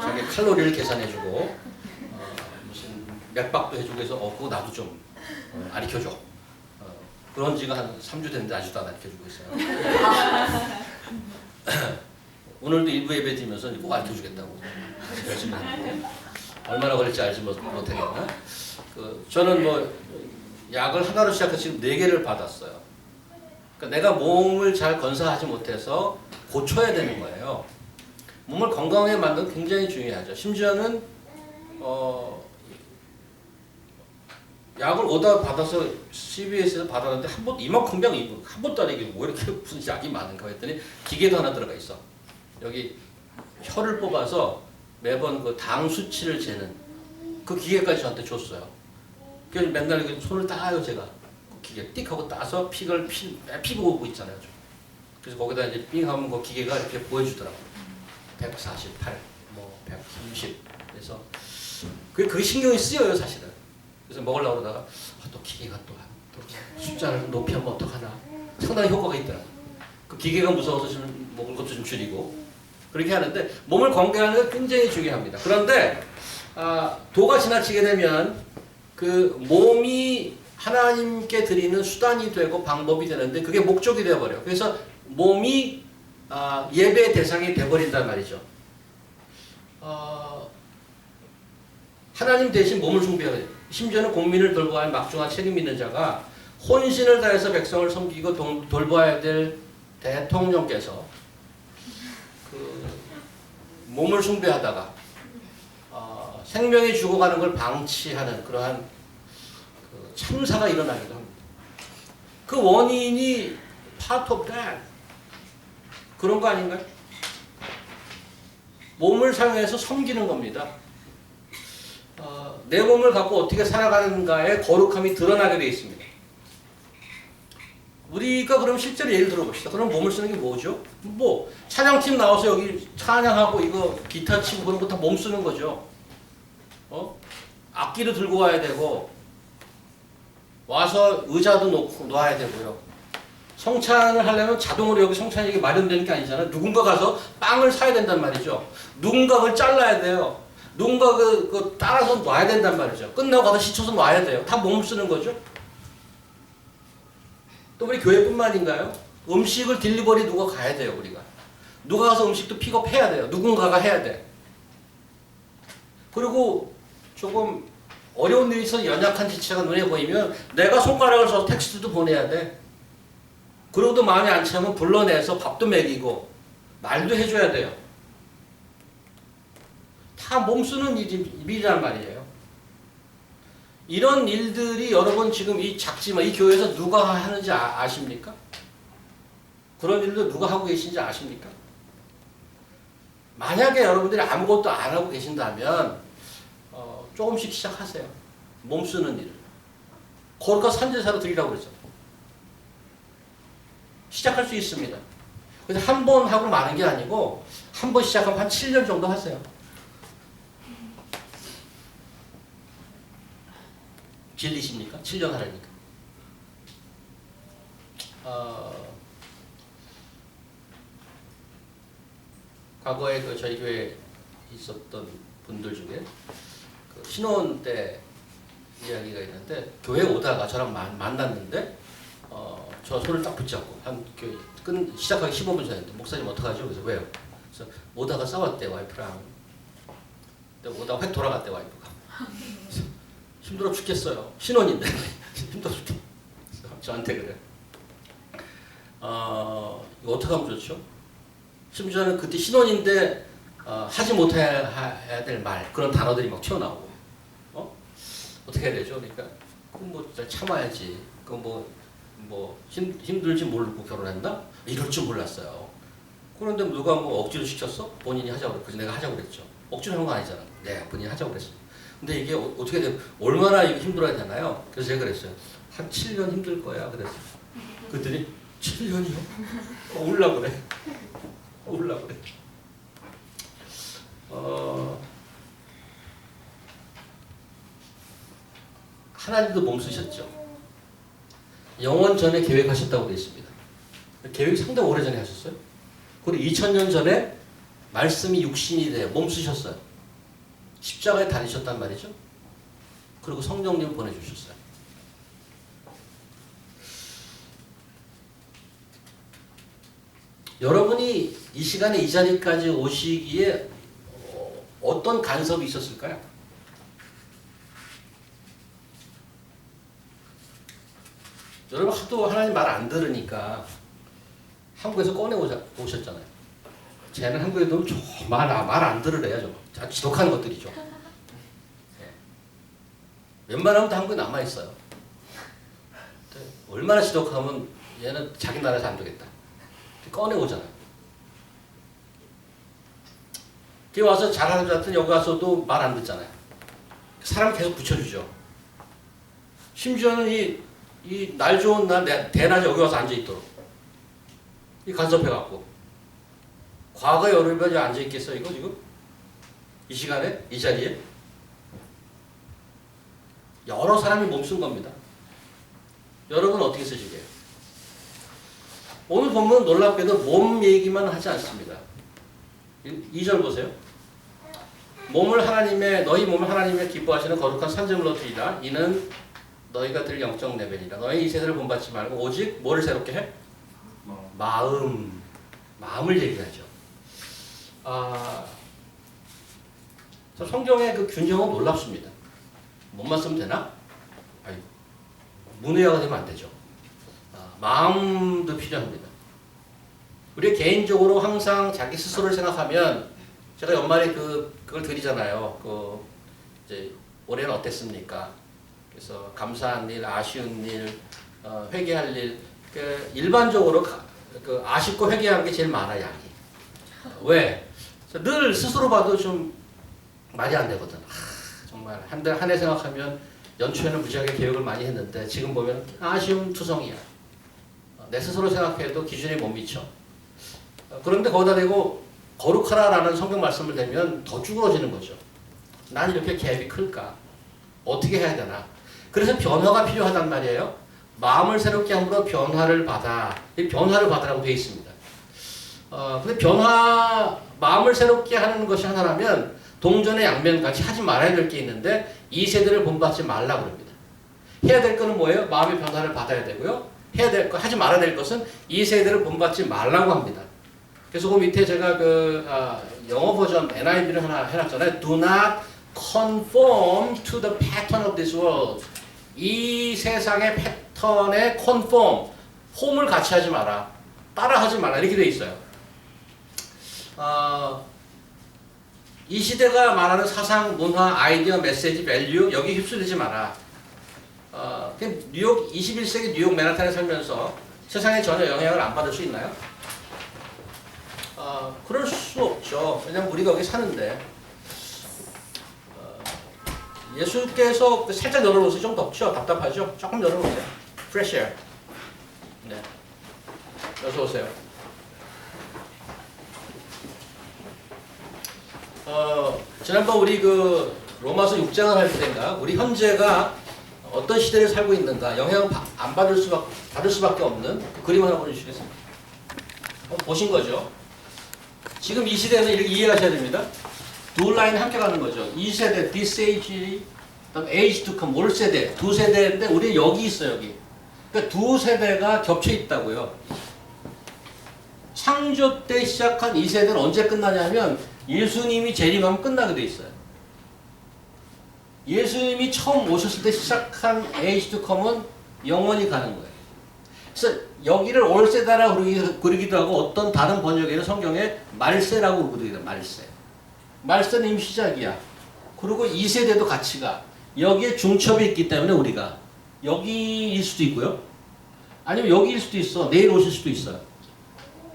자기 칼로리를 계산해주고 무슨 맥박도 해주고 해서 그거 나도 좀 가르쳐줘. 그런 지가 한 3주 됐는데 아직도 안 가르쳐주고 있어요. 오늘도 일부 예배 드리면서 꼭 가르쳐주겠다고 열심히 하는데 얼마나 걸릴지 알지 못하겠나. 저는 뭐 약을 하나로 시작해서 지금 4개를 받았어요. 그러니까 내가 몸을 잘 건사하지 못해서 고쳐야 되는 거예요. 몸을 건강하게 만드는 게 굉장히 중요하죠. 심지어는 약을 오다 받아서 CVS에서 받았는데 한 번 이만큼 병 한 번도 안 이게 뭐 이렇게 무슨 약이 많은가 했더니 기계도 하나 들어가 있어. 여기 혀를 뽑아서 매번 그 당 수치를 재는 그 기계까지 저한테 줬어요. 그래서 맨날 손을 따요 제가. 그 기계 띡 하고 따서 픽을 피고 오고 있잖아요. 그래서 거기다 이제 삥 하면 그 기계가 이렇게 보여주더라고요. 148, 뭐 130. 그래서 그게 신경이 쓰여요 사실은. 그래서 먹으려고 그러다가 또 기계가 또 숫자를 높이면 어떡하나. 상당히 효과가 있더라고요. 그 기계가 무서워서 좀 먹을 것도 좀 줄이고 그렇게 하는데 몸을 건강하는 게 굉장히 중요합니다. 그런데 도가 지나치게 되면 그 몸이 하나님께 드리는 수단이 되고 방법이 되는데 그게 목적이 되어버려요. 그래서 몸이 예배의 대상이 되어버린단 말이죠. 하나님 대신 몸을 숭배하게 돼요. 심지어는 국민을 돌보아야 할 막중한 책임 있는 자가 혼신을 다해서 백성을 섬기고 돌봐야 될 대통령께서 그 몸을 숭배하다가 생명이 죽어가는 걸 방치하는 그러한 그 참사가 일어나기도 합니다. 그 원인이 part of that 그런 거 아닌가요? 몸을 사용해서 섬기는 겁니다. 내 몸을 갖고 어떻게 살아가는가에 거룩함이 드러나게 되어 있습니다. 우리가 그럼 실제로 예를 들어봅시다. 그럼 몸을 쓰는 게 뭐죠? 뭐 찬양팀 나와서 여기 찬양하고 이거 기타 치고 그런 거 다 몸 쓰는 거죠. 악기도 들고 와야 되고 와서 의자도 놓아야 되고요. 성찬을 하려면 자동으로 여기 성찬이 마련되는 게 아니잖아요. 누군가 가서 빵을 사야 된단 말이죠. 누군가 그걸 잘라야 돼요. 누군가 그 따라서 놔야 된단 말이죠. 끝나고 가서 씻어서 놔야 돼요. 다 몸 쓰는 거죠. 또 우리 교회뿐만인가요? 음식을 딜리버리 누가 가야 돼요. 우리가 누가 가서 음식도 픽업해야 돼요. 누군가가 해야 돼. 그리고 조금 어려운 일이 있어서 연약한 지체가 눈에 보이면 내가 손가락을 써서 텍스트도 보내야 돼. 그러고도 마음이 안 차면 불러내서 밥도 먹이고 말도 해줘야 돼요. 다 몸 쓰는 일이란 말이에요. 이런 일들이 여러분 지금 이 작지만 이 교회에서 누가 하는지 아십니까? 그런 일도 누가 하고 계신지 아십니까? 만약에 여러분들이 아무것도 안 하고 계신다면 조금씩 시작하세요. 몸 쓰는 일을. 거룩한 산제사로 드리라고 그랬잖아요. 시작할 수 있습니다. 그래서 한 번 하고 마는 게 아니고 한 번 시작하면 한 7년 정도 하세요. 질리십니까? 7년 하라니까. 과거에 그 저희 교회에 있었던 분들 중에 그 신혼 때 이야기가 있는데 교회 오다가 저랑 만났는데 저 손을 딱 붙잡고 시작하기 15분 전인데 목사님 어떡하죠? 그래서 왜요? 그래서 오다가 싸웠대 와이프랑. 근데 오다가 획 돌아갔대 와이프가. 힘들어 죽겠어요. 신혼인데 힘들어 죽겠어. 저한테 그래. 이거 어떻게 하면 좋죠? 심지어는 그때 신혼인데 하지 못해야 될 말 그런 단어들이 막 튀어나오고 어떻게 해야 되죠? 그러니까 뭐 참아야지. 그 뭐 힘들지 모르고 결혼한다? 이럴 줄 몰랐어요. 그런데 누가 뭐 억지로 시켰어? 본인이 하자고 그랬고 그래서 내가 하자고 그랬죠. 억지로 하는 거 아니잖아. 내가 본인이 하자고 그랬어. 근데 이게 어떻게 되면 얼마나 힘들어야 되나요? 그래서 제가 그랬어요. 한 7년 힘들 거야. 그랬어요. 그랬더니 7년이요? 울라 그래. 울라 그래. 하나님도 몸 쓰셨죠. 영원 전에 계획하셨다고 되어 있습니다. 계획이 상당히 오래전에 하셨어요. 그리고 2000년 전에 말씀이 육신이 돼요. 몸 쓰셨어요. 십자가에 달리셨단 말이죠. 그리고 성령님 보내주셨어요. 여러분이 이 시간에 이 자리까지 오시기에 어떤 간섭이 있었을까요? 여러분 하도 하나님 말 안 들으니까 한국에서 꺼내 오셨잖아요. 쟤는 한국에 들어오면 말 안 들으래요. 저 지독한 것들이죠. 네. 웬만하면 다 한국에 남아있어요. 얼마나 지독하면 얘는 자기 나라에서 안 되겠다. 꺼내 오잖아요. 뒤에 와서 잘하는 자들 여기 와서도 말 안 듣잖아요. 사람 계속 붙여주죠. 심지어는 이 날 좋은 날 대낮에 여기 와서 앉아있도록 이 간섭해갖고 과거에 여러분이 앉아있겠어요 이거 지금? 이 시간에? 이 자리에? 여러 사람이 몸쓴 겁니다. 여러분 어떻게 쓰시게요? 오늘 보면 놀랍게도 몸 얘기만 하지 않습니다. 2절 보세요. 너희 몸을 하나님의 기뻐하시는 거룩한 산재물로 드리라. 이는 너희가 들 영적 레벨이라. 너희 이 세대를 본받지 말고 오직 뭐를 새롭게 해? 마음을 얘기하죠. 성경의 그 균형은 놀랍습니다. 뭐만 쓰면 되나? 아이고, 문의어가 되면 안 되죠. 마음도 필요합니다. 우리 개인적으로 항상 자기 스스로를 생각하면 제가 연말에 그걸 드리잖아요. 이제 올해는 어땠습니까? 그래서 감사한 일, 아쉬운 일, 회개할 일. 일반적으로 아쉽고 회개한 게 제일 많아요, 양이. 왜? 늘 스스로 봐도 좀 말이 안 되거든. 정말 한 해 생각하면 연초에는 무지하게 계획을 많이 했는데 지금 보면 아쉬움 투성이야. 내 스스로 생각해도 기준에 못 미쳐. 그런데 거기다 대고 거룩하라라는 성경 말씀을 대면 더 쭈그러지는 거죠. 난 이렇게 갭이 클까? 어떻게 해야 되나? 그래서 변화가 필요하단 말이에요. 마음을 새롭게 함으로 변화를 받아. 이 변화를 받으라고 되어 있습니다. 근데 마음을 새롭게 하는 것이 하나라면 동전의 양면같이 하지 말아야 될 게 있는데 이 세대를 본받지 말라고 합니다. 해야 될 거는 뭐예요? 마음의 변화를 받아야 되고요. 해야 될 거, 하지 말아야 될 것은 이 세대를 본받지 말라고 합니다. 그래서 그 밑에 제가 영어 버전 NIV를 하나 해놨잖아요. Do not conform to the pattern of this world. 이 세상의 패턴에 conform, 홈을 같이 하지 마라. 따라하지 마라. 이렇게 되어 있어요. 이 시대가 말하는 사상, 문화, 아이디어, 메시지, 밸류 여기 휩쓸리지 마라. 뉴욕 21세기 뉴욕 맨하탄에 살면서 세상에 전혀 영향을 안 받을 수 있나요? 그럴 수 없죠. 왜냐면 우리가 여기 사는데 예수께서 살짝 열어놓으세요. 좀 덥죠? 답답하죠? 조금 열어놓으세요. Fresh air. 네. 어서 오세요. 지난번 우리 로마서 6장을 할 때인가 우리 현재가 어떤 시대를 살고 있는가 영향을 안 받을 수밖에 없는 그 그림 하나 보여주시겠습니까? 보신 거죠? 지금 이 시대에서 이렇게 이해하셔야 됩니다. 두 라인 함께 가는 거죠. 이 세대, this age, age to come, 올 세대, 두 세대인데 우리 여기 있어요, 여기. 그러니까 두 세대가 겹쳐 있다고요. 창조 때 시작한 이 세대는 언제 끝나냐면 예수님이 재림하면 끝나게 돼 있어요. 예수님이 처음 오셨을 때 시작한 age to come은 영원히 가는 거예요. 그래서 여기를 올 세대라고 그러기도 하고 어떤 다른 번역에는 성경에 말세라고 부르기도 해요. 말세는 이미 시작이야. 그리고 이 세대도 같이 가. 여기에 중첩이 있기 때문에 우리가 여기일 수도 있고요. 아니면 여기일 수도 있어. 내일 오실 수도 있어요.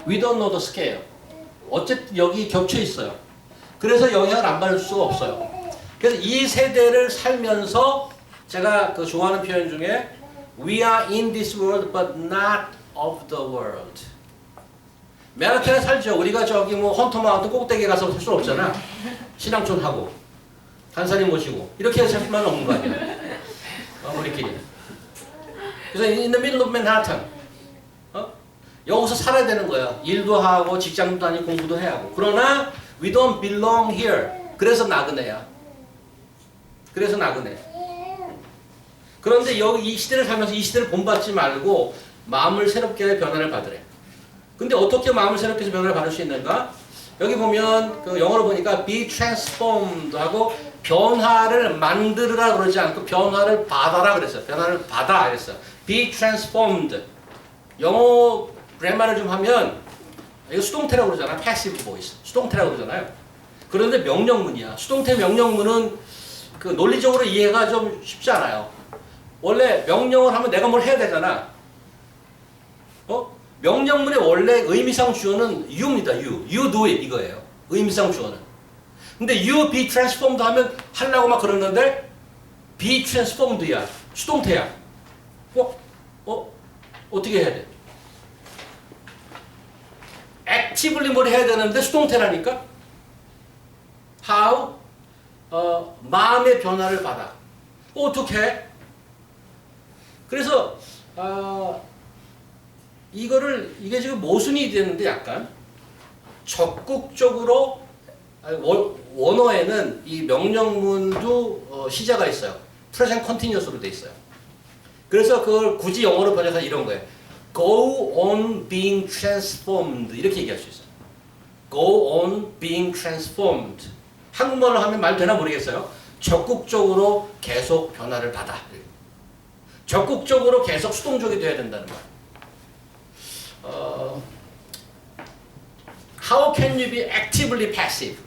We don't know the scale. 어쨌든 여기 겹쳐 있어요. 그래서 영향을 안 받을 수가 없어요. 그래서 이 세대를 살면서 제가 좋아하는 표현 중에 We are in this world but not of the world. 맨하탄에 살죠. 우리가 저기 헌터마운트 꼭대기에 가서 살 수 없잖아. 신앙촌 하고 간사님 모시고 이렇게 살 수만 없는 거 아니야. 우리끼리. 그래서 in the middle of Manhattan. 여기서 살아야 되는 거야. 일도 하고 직장도 다니고 공부도 해야 하고. 그러나 we don't belong here. 그래서 나그네야. 그래서 나그네. 그런데 여기 이 시대를 살면서 이 시대를 본받지 말고 마음을 새롭게 변화를 받으래. 근데 어떻게 마음을 새롭게 해서 변화를 받을 수 있는가? 여기 보면 그 영어로 보니까 be transformed 하고 변화를 만들으라 그러지 않고 변화를 받아라 그랬어요. 변화를 받아 그랬어요. be transformed. 영어 그래머를 좀 하면 이거 수동태라고 그러잖아요. passive voice. 수동태라고 그러잖아요. 그런데 명령문이야. 수동태 명령문은 그 논리적으로 이해가 좀 쉽지 않아요. 원래 명령을 하면 내가 뭘 해야 되잖아. 명령문의 원래 의미상 주어는 you입니다. you do it 이거예요. 의미상 주어는. 근데 you be transformed 하면 하려고 막 그러는데 be transformed야. 수동태야. 어떻게 해야 돼? actively 뭘 해야 되는데 수동태라니까? how? 마음의 변화를 받아. 어떻게? 그래서 이게 지금 모순이 되는데 약간 적극적으로 원어에는 이 명령문도 시제가 있어요. present continuous로 돼 있어요. 그래서 그걸 굳이 영어로 번역해서 이런 거예요. Go on being transformed 이렇게 얘기할 수 있어요. Go on being transformed. 한국말로 하면 말 되나 모르겠어요. 적극적으로 계속 변화를 받아. 적극적으로 계속 수동적이 돼야 된다는 말. How can you be actively passive?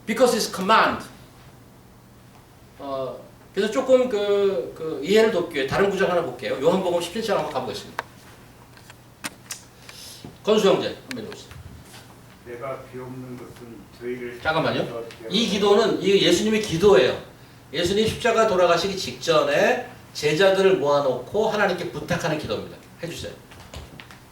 Because it's command. 그래서 조금 그 이해를 돕기 위해 다른 구절 하나 볼게요. 요한복음 17장 한번 가보겠습니다. 건수 형제 한번 해보세요. 내가 비옵는 것은 저희를 잠깐만요. 이 기도는 이 예수님의 기도예요. 예수님 십자가 돌아가시기 직전에 제자들을 모아놓고 하나님께 부탁하는 기도입니다. 해주세요.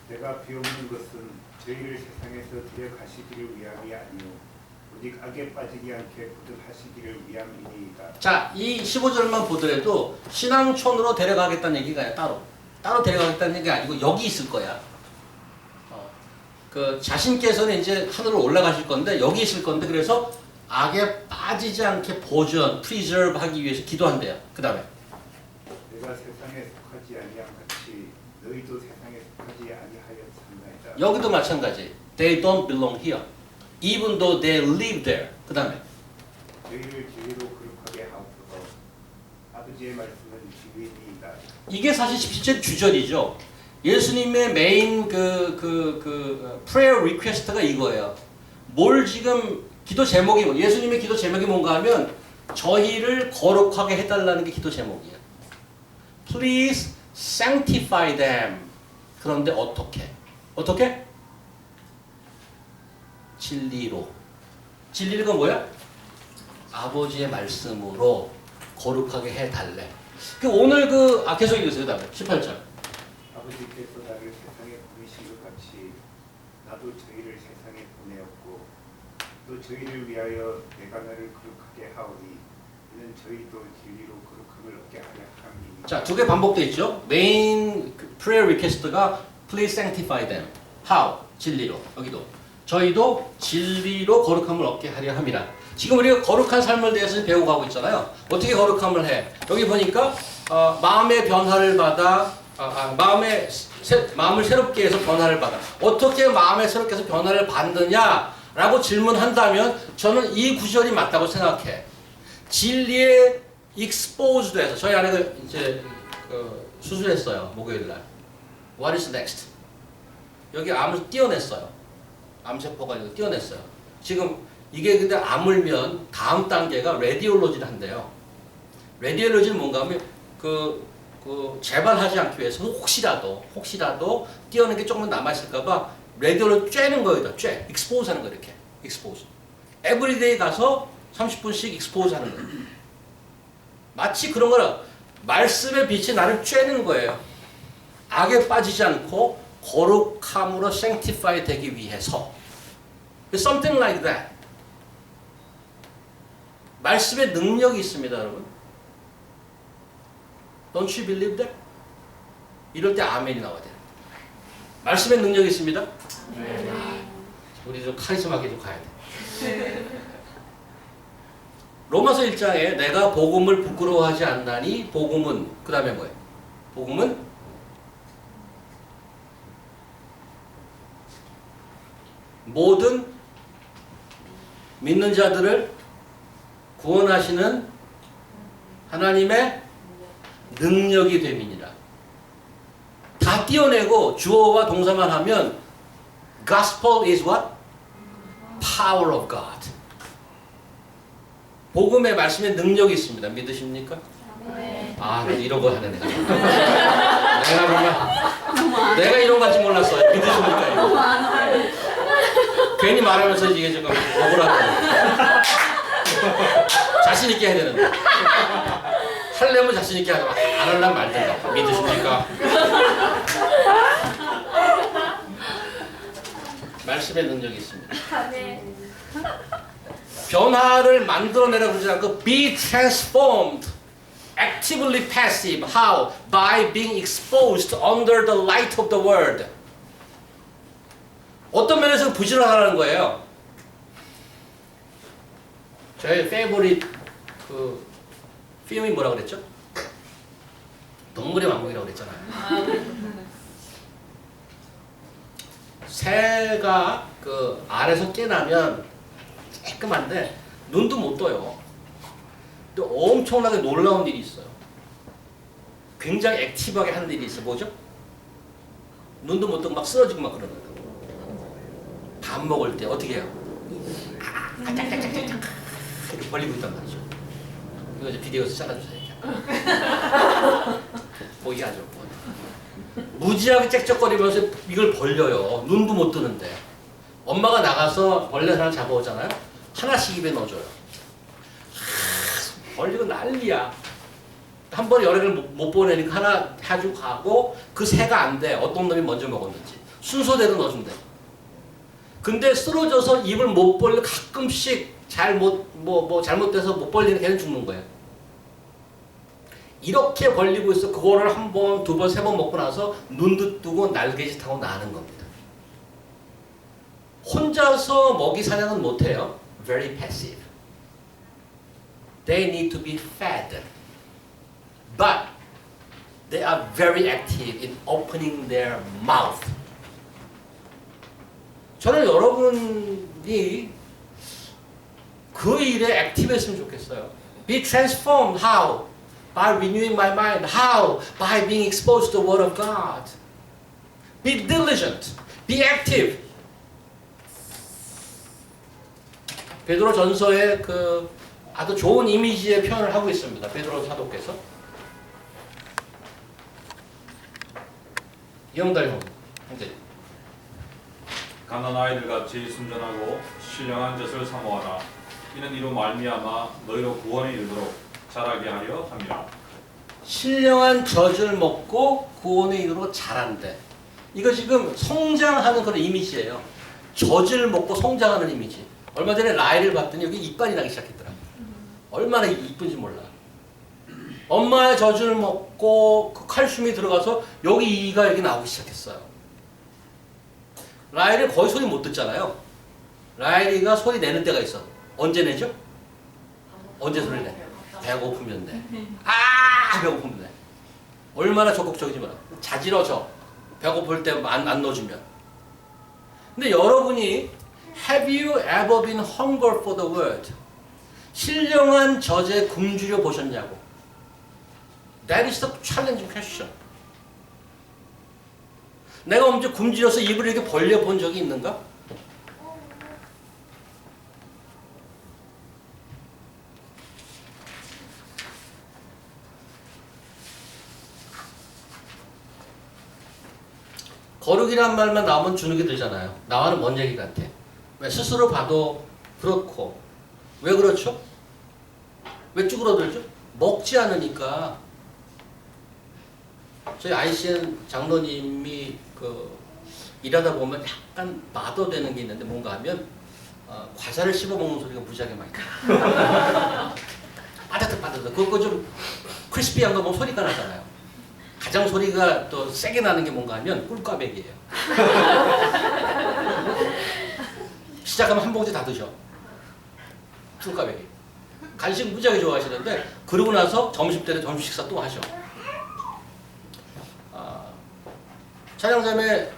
내가 비옵는 것은 저희를 세상에서 데려가시기를 위함이 아니요 오직 악에 빠지지 않게 붙들하시기를 위함이니이다. 자, 이 15절만 보더라도 신앙촌으로 데려가겠다는 얘기가 따로 데려가겠다는 얘기가 아니고 여기 있을 거야. 그 자신께서는 이제 하늘로 올라가실 건데 여기 있을 건데 그래서 악에 빠지지 않게 보존, preserve 하기 위해서 기도한대요. 그 다음에 내가 세상에 속하지 아니한 같이 너희도 세상에 속하지 아니하였나이다. 여기도 마찬가지. They don't belong here. Even though they live there. 그 다음에 너희를 진리로 거룩하게 하옵소서. 아버지의 말씀은 진리이다. 이게 사실 17절 주전이죠. 예수님의 메인 prayer request가 이거예요. 뭘 지금 기도 제목이 예수님의 기도 제목이 뭔가 하면 저희를 거룩하게 해달라는 게 기도 제목이에요. Please sanctify them. 그런데 어떻게? 진리로. 진리가 뭐야? 아버지의 말씀으로 거룩하게 해달래. 오늘 계속 읽으세요. 다음에 18절. 아버지께서 나를 세상에 보내신 것 같이 나도 저희를 세상에 보내었고 또 저희를 위하여 내가 나를 거룩하게 하오니 이는 저희도 진리로 거룩함을 얻게 하려 함이니. 자, 두 개 반복돼 있죠. 메인 prayer request가 please sanctify them. How? 진리로. 여기도 저희도 진리로 거룩함을 얻게 하려 함이라. 지금 우리가 거룩한 삶을 대해서 배우고 가고 있잖아요. 어떻게 거룩함을 해? 여기 보니까 마음의 변화를 받아 마음을 새롭게 해서 변화를 받아. 어떻게 마음을 새롭게 해서 변화를 받느냐라고 질문한다면 저는 이 구절이 맞다고 생각해. 진리에 exposed해서 저희 아내가 이제 수술했어요. 목요일 날. What is next? 여기 암을 띄어냈어요. 암세포가 이거 띄어냈어요. 지금 이게 근데 암을면 다음 단계가 레디올로지를 한대요. 레디올로지는 뭔가 하면 재발하지 않기 위해서 혹시라도 띄어낸 게 조금 남아있을까봐 레디올로 쬐는 거예요. 익스포즈 하는 거 이렇게. 익스포즈. 에브리데이 가서 30분씩 익스포즈 하는 거예요. 마치 그런 거라 말씀의 빛이 나를 쬐는 거예요. 악에 빠지지 않고 거룩함으로 sanctify 되기 위해서. Something like that. 말씀의 능력이 있습니다, 여러분. Don't you believe that? 이럴 때 아멘이 나와야 돼요. 말씀의 능력이 있습니다. 네. 우리 좀 카리스마하게 좀 가야 돼. 로마서 1장에 내가 복음을 부끄러워하지 않나니 복음은 그 다음에 뭐예요? 복음은 모든 믿는 자들을 구원하시는 하나님의 능력이 됨이니라. 다 띄어내고 주어와 동사만 하면 Gospel is what? Power of God. 복음의 말씀에 능력이 있습니다. 믿으십니까? 네. 아, 그래도 이런 거 하는 애가. 내가 정말 내가 이런 거 할지 몰랐어요. 믿으십니까? 이거. 괜히 말하면서 이게 지금 억울하고 자신 있게 해야 되는데 하려면 자신 있게 하지 안 하려면 말든가. 믿으십니까? 말씀의 능력이 있습니다. 네. 변화를 만들어내라고 그러지 않고 be transformed, actively passive. How? By being exposed under the light of the word. 어떤 면에서 부지런하라는 거예요. 저의 페이보릿 그 필름이 뭐라 그랬죠? 동물의 왕국이라고 그랬잖아요. 새가 그 알에서 깨나면 깔끔한데 눈도 못 떠요. 근데 엄청나게 놀라운 일이 있어요. 굉장히 액티브하게 하는 일이 있어요. 뭐죠? 눈도 못 뜨고 막 쓰러지고 막 그러는 거예요. 밥 먹을 때 어떻게 해요? 짝짝짝짝짝 이렇게 벌리고 있단 말이죠. 이거 이제 비디오에서 잘라주세요. 보기 아주 무지하게 짹짹거리면서 이걸 벌려요. 눈도 못 뜨는데. 엄마가 나가서 벌레 하나 잡아오잖아요. 하나씩 입에 넣어줘요. 벌리고 난리야. 한 번에 여러 개를 못 보내니까 하나 해주고 가고 그 새가 안 돼. 어떤 놈이 먼저 먹었는지. 순서대로 넣어준대. 근데 쓰러져서 입을 못 벌려 가끔씩 잘못돼서 못 벌리는 걔는 죽는 거예요. 이렇게 벌리고 있어. 그거를 한 번, 두 번, 세 번 먹고 나서 눈도 뜨고 날개짓하고 나는 겁니다. 혼자서 먹이 사냥은 못해요. Very passive. They need to be fed. But they are very active in opening their mouth. 저는 여러분이 그 일에 액티브했으면 좋겠어요. Be transformed. How? By renewing my mind. How? By being exposed to the Word of God. Be diligent. Be active. 베드로 전서에 그 아주 좋은 이미지의 표현을 하고 있습니다. 베드로 사도께서. 이영달 형제. 가난 아이들 같이 순전하고 신령한 젖을 사모하라. 이는 이로 말미암아 너희로 구원에 이르도록 자라게 하려 함이라. 신령한 젖을 먹고 구원에 이르도록 자란대. 이거 지금 성장하는 그런 이미지예요. 젖을 먹고 성장하는 이미지. 얼마 전에 라이를 봤더니 여기 이빨이 나기 시작했더라. 얼마나 이쁜지 몰라. 엄마의 젖을 먹고 그 칼슘이 들어가서 여기 이가 여기 나오기 시작했어요. 라이를 거의 소리 못 듣잖아요. 라이가 소리 내는 때가 있어. 언제 내죠? 언제 소리 내? 배고프면 내. 배고프면 내. 얼마나 적극적이지 마라. 자지러져. 배고플 때 안 넣어주면. 근데 여러분이 Have you ever been hunger for the word? 신령한 젖에 굶주려 보셨냐고. That is the challenging question. 내가 언제 굶주려서 입을 이렇게 벌려 본 적이 있는가? 거룩이란 말만 나오면 주눅이 들잖아요. 나와는 먼 얘기 같아. 왜 스스로 봐도 그렇고. 왜 그렇죠? 왜 쭈그러들죠? 먹지 않으니까. 저희 ICN 장로님이 그 일하다 보면 약간 마도되는 게 있는데 뭔가 하면 과자를 씹어 먹는 소리가 무지하게 많이 나요. 빠다득 그거 좀 크리스피한 거 보면 소리가 나잖아요. 가장 소리가 또 세게 나는 게 뭔가 하면 꿀꽈배기예요. 시작하면 한 봉지 다 드셔. 꿀꽈배기. 간식 무지하게 좋아하시는데 그러고 나서 점심때는 점심 식사 또 하셔. 찬양자매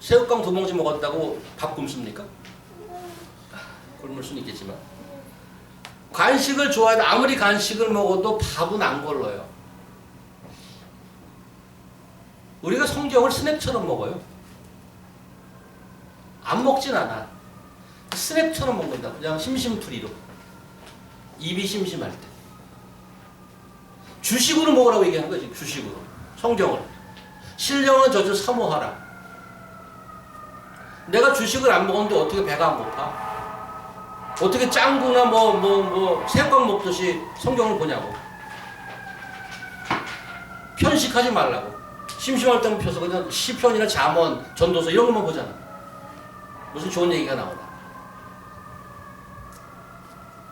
새우깡 2봉지 먹었다고 밥 굶습니까? 굶을 수는 있겠지만 간식을 좋아해도 아무리 간식을 먹어도 밥은 안 걸러요. 우리가 성경을 스낵처럼 먹어요. 안 먹진 않아. 스낵처럼 먹는다. 그냥 심심풀이로. 입이 심심할 때. 주식으로 먹으라고 얘기하는 거지. 주식으로. 성경을. 신령한 젖을 사모하라. 내가 주식을 안 먹었는데 어떻게 배가 안 고파? 어떻게 짱구나 새우깡 먹듯이 성경을 보냐고. 편식하지 말라고. 심심할 때만 펴서 그냥 시편이나 잠언, 전도서 이런 것만 보잖아. 무슨 좋은 얘기가 나오나.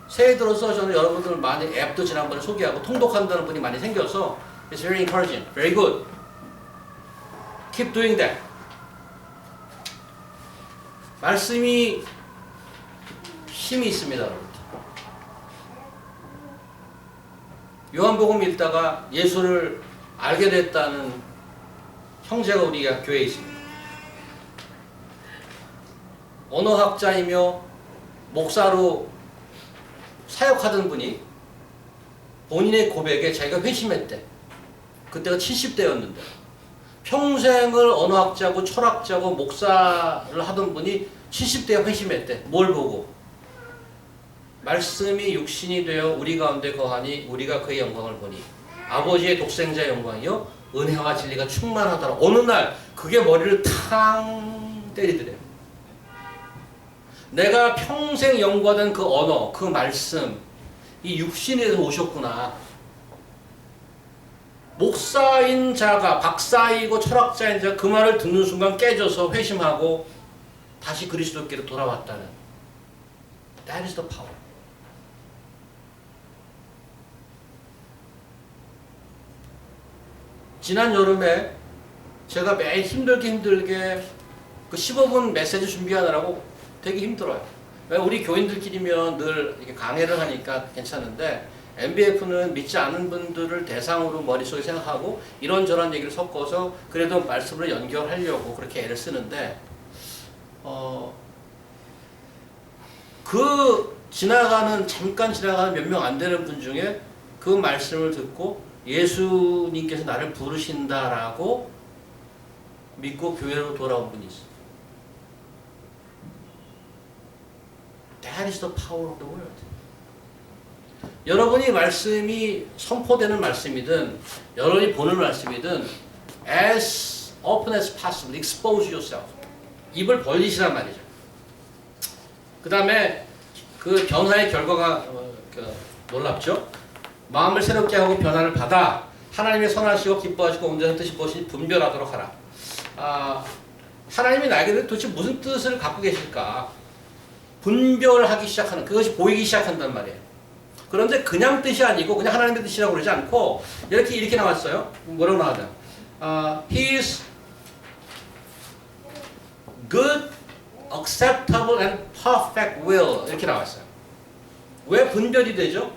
새해 들어서 저는 여러분들 많이 앱도 지난번에 소개하고 통독한다는 분이 많이 생겨서 It's very encouraging. Very good. Keep doing that. 말씀이 힘이 있습니다, 여러분. 요한복음 읽다가 예수를 알게 됐다는 형제가 우리 교회에 있습니다. 언어학자이며 목사로 사역하던 분이 본인의 고백에 자기가 회심했대. 그때가 70대였는데 평생을 언어학자고 철학자고 목사를 하던 분이 70대에 회심했대. 뭘 보고? 말씀이 육신이 되어 우리 가운데 거하니 우리가 그의 영광을 보니 아버지의 독생자의 영광이요 은혜와 진리가 충만하더라. 어느 날 그게 머리를 탕 때리더래요. 내가 평생 연구하던 그 언어, 그 말씀, 이 육신에서 오셨구나. 목사인 자가, 박사이고 철학자인 자가 그 말을 듣는 순간 깨져서 회심하고 다시 그리스도께로 돌아왔다는. That is the power. 지난 여름에 제가 매일 힘들게 그 15분 메시지 준비하느라고 되게 힘들어요. 우리 교인들끼리면 늘 이렇게 강해를 하니까 괜찮은데 MBF는 믿지 않는 분들을 대상으로 머릿속에 생각하고 이런저런 얘기를 섞어서 그래도 말씀을 연결하려고 그렇게 애를 쓰는데 잠깐 지나가는 몇 명 안 되는 분 중에 그 말씀을 듣고 예수님께서 나를 부르신다라고 믿고 교회로 돌아온 분이 있어요. That is the power of the word. 여러분이 말씀이 선포되는 말씀이든 여러분이 보는 말씀이든 as open as possible expose yourself. 입을 벌리시란 말이죠. 그 다음에 그 변화의 결과가 놀랍죠. 마음을 새롭게 하고 변화를 받아 하나님의 선하시고 기뻐하시고 온전한 뜻이 무엇인지 분별하도록 하라. 하나님이 나에게 도대체 무슨 뜻을 갖고 계실까? 분별하기 시작하는, 그것이 보이기 시작한단 말이에요. 그런데 그냥 뜻이 아니고 그냥 하나님의 뜻이라고 그러지 않고 이렇게 나왔어요. 뭐라고 나왔냐? His good, acceptable and perfect will 이렇게 나왔어요. 왜 분별이 되죠?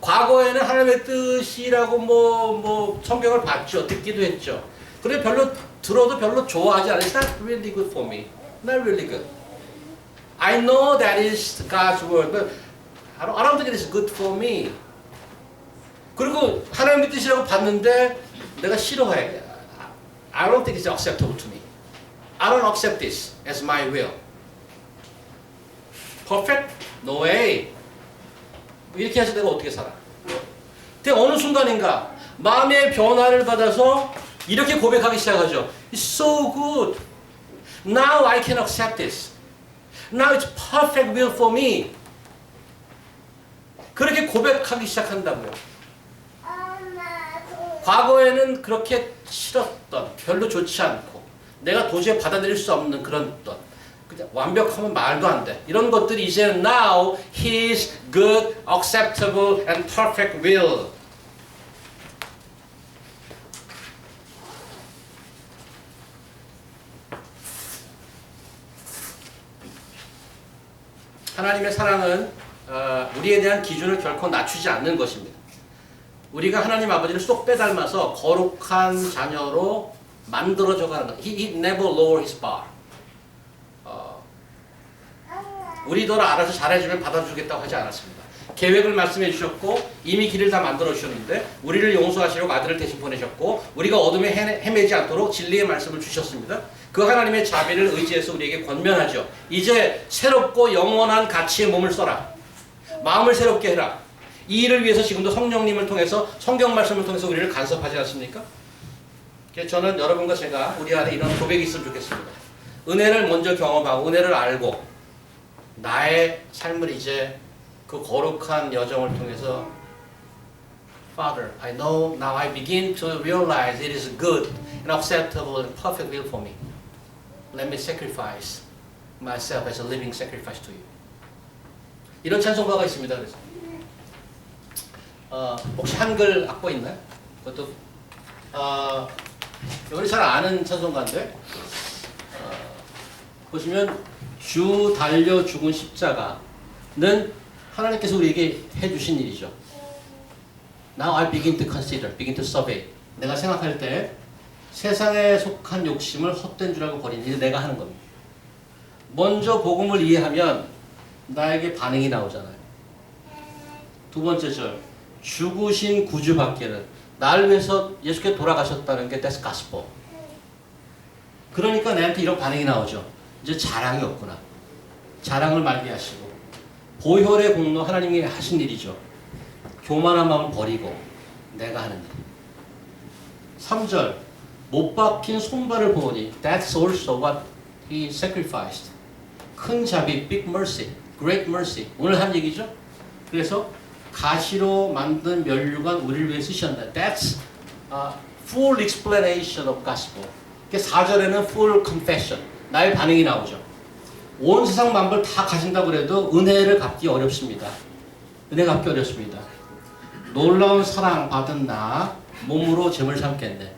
과거에는 하나님의 뜻이라고 성경을 봤죠. 듣기도 했죠. 그래 들어도 별로 좋아하지 않아요. It's not really good for me. Not really good. I know that is God's word, but I don't think it is good for me. 그리고 하나님의 뜻이라고 봤는데 내가 싫어해. I don't think it's acceptable to me. I don't accept this as my will. Perfect? No way. 이렇게 해서 내가 어떻게 살아? 근데 어느 순간인가 마음의 변화를 받아서 이렇게 고백하기 시작하죠. It's so good. Now I can accept this. Now it's perfect will for me. 그렇게 고백하기 시작한다고요. 과거에는 그렇게 싫었던, 별로 좋지 않고 내가 도저히 받아들일 수 없는 그런 그냥 완벽하면 말도 안 돼. 이런 것들이 이제는 now His good, acceptable and perfect will. 하나님의 사랑은 우리에 대한 기준을 결코 낮추지 않는 것입니다. 우리가 하나님 아버지를 쏙 빼닮아서 거룩한 자녀로 만들어져 가는 것. He never lower his bar. 우리도 알아서 잘해주면 받아주겠다고 하지 않았습니다. 계획을 말씀해 주셨고 이미 길을 다 만들어 주셨는데 우리를 용서하시려고 아들을 대신 보내셨고 우리가 어둠에 헤매지 않도록 진리의 말씀을 주셨습니다. 그 하나님의 자비를 의지해서 우리에게 권면하죠. 이제 새롭고 영원한 가치의 몸을 써라. 마음을 새롭게 해라. 이 일을 위해서 지금도 성령님을 통해서 성경 말씀을 통해서 우리를 간섭하지 않습니까? 그래서 저는 여러분과 제가 우리 안에 이런 고백이 있으면 좋겠습니다. 은혜를 먼저 경험하고 은혜를 알고 나의 삶을 이제 그 거룩한 여정을 통해서 Father, I know now I begin to realize it is good and acceptable and perfect will for me. Let me sacrifice myself as a living sacrifice to you. 이런 찬송가가 있습니다. 그래서 혹시 한글 악보 있나요? 그것도 우리 잘 아는 찬송가인데 보시면 주 달려 죽은 십자가는 하나님께서 우리에게 해주신 일이죠. Now I begin to consider, begin to survey. 내가 생각할 때 세상에 속한 욕심을 헛된 줄 알고 버리는 일 내가 하는 겁니다. 먼저 복음을 이해하면 나에게 반응이 나오잖아요. 두 번째 절, 죽으신 구주밖에는 나를 위해서 예수께서 돌아가셨다는 게 that's gospel. 그러니까 내한테 이런 반응이 나오죠. 이제 자랑이 없구나. 자랑을 말게 하시고 보혈의 공로 하나님이 하신 일이죠. 교만한 마음을 버리고 내가 하는 일. 3절 못 박힌 손발을 보니 that's also what he sacrificed. 큰 자비, big mercy, great mercy. 오늘 한 얘기죠. 그래서 가시로 만든 면류관 우리를 위해 쓰셨다. That's a full explanation of gospel. 4절에는 full confession. 나의 반응이 나오죠. 온 세상 만물 다 가진다고 해도 은혜를 갚기 어렵습니다. 은혜 갚기 어렵습니다. 놀라운 사랑 받은 나 몸으로 제물 삼겠네.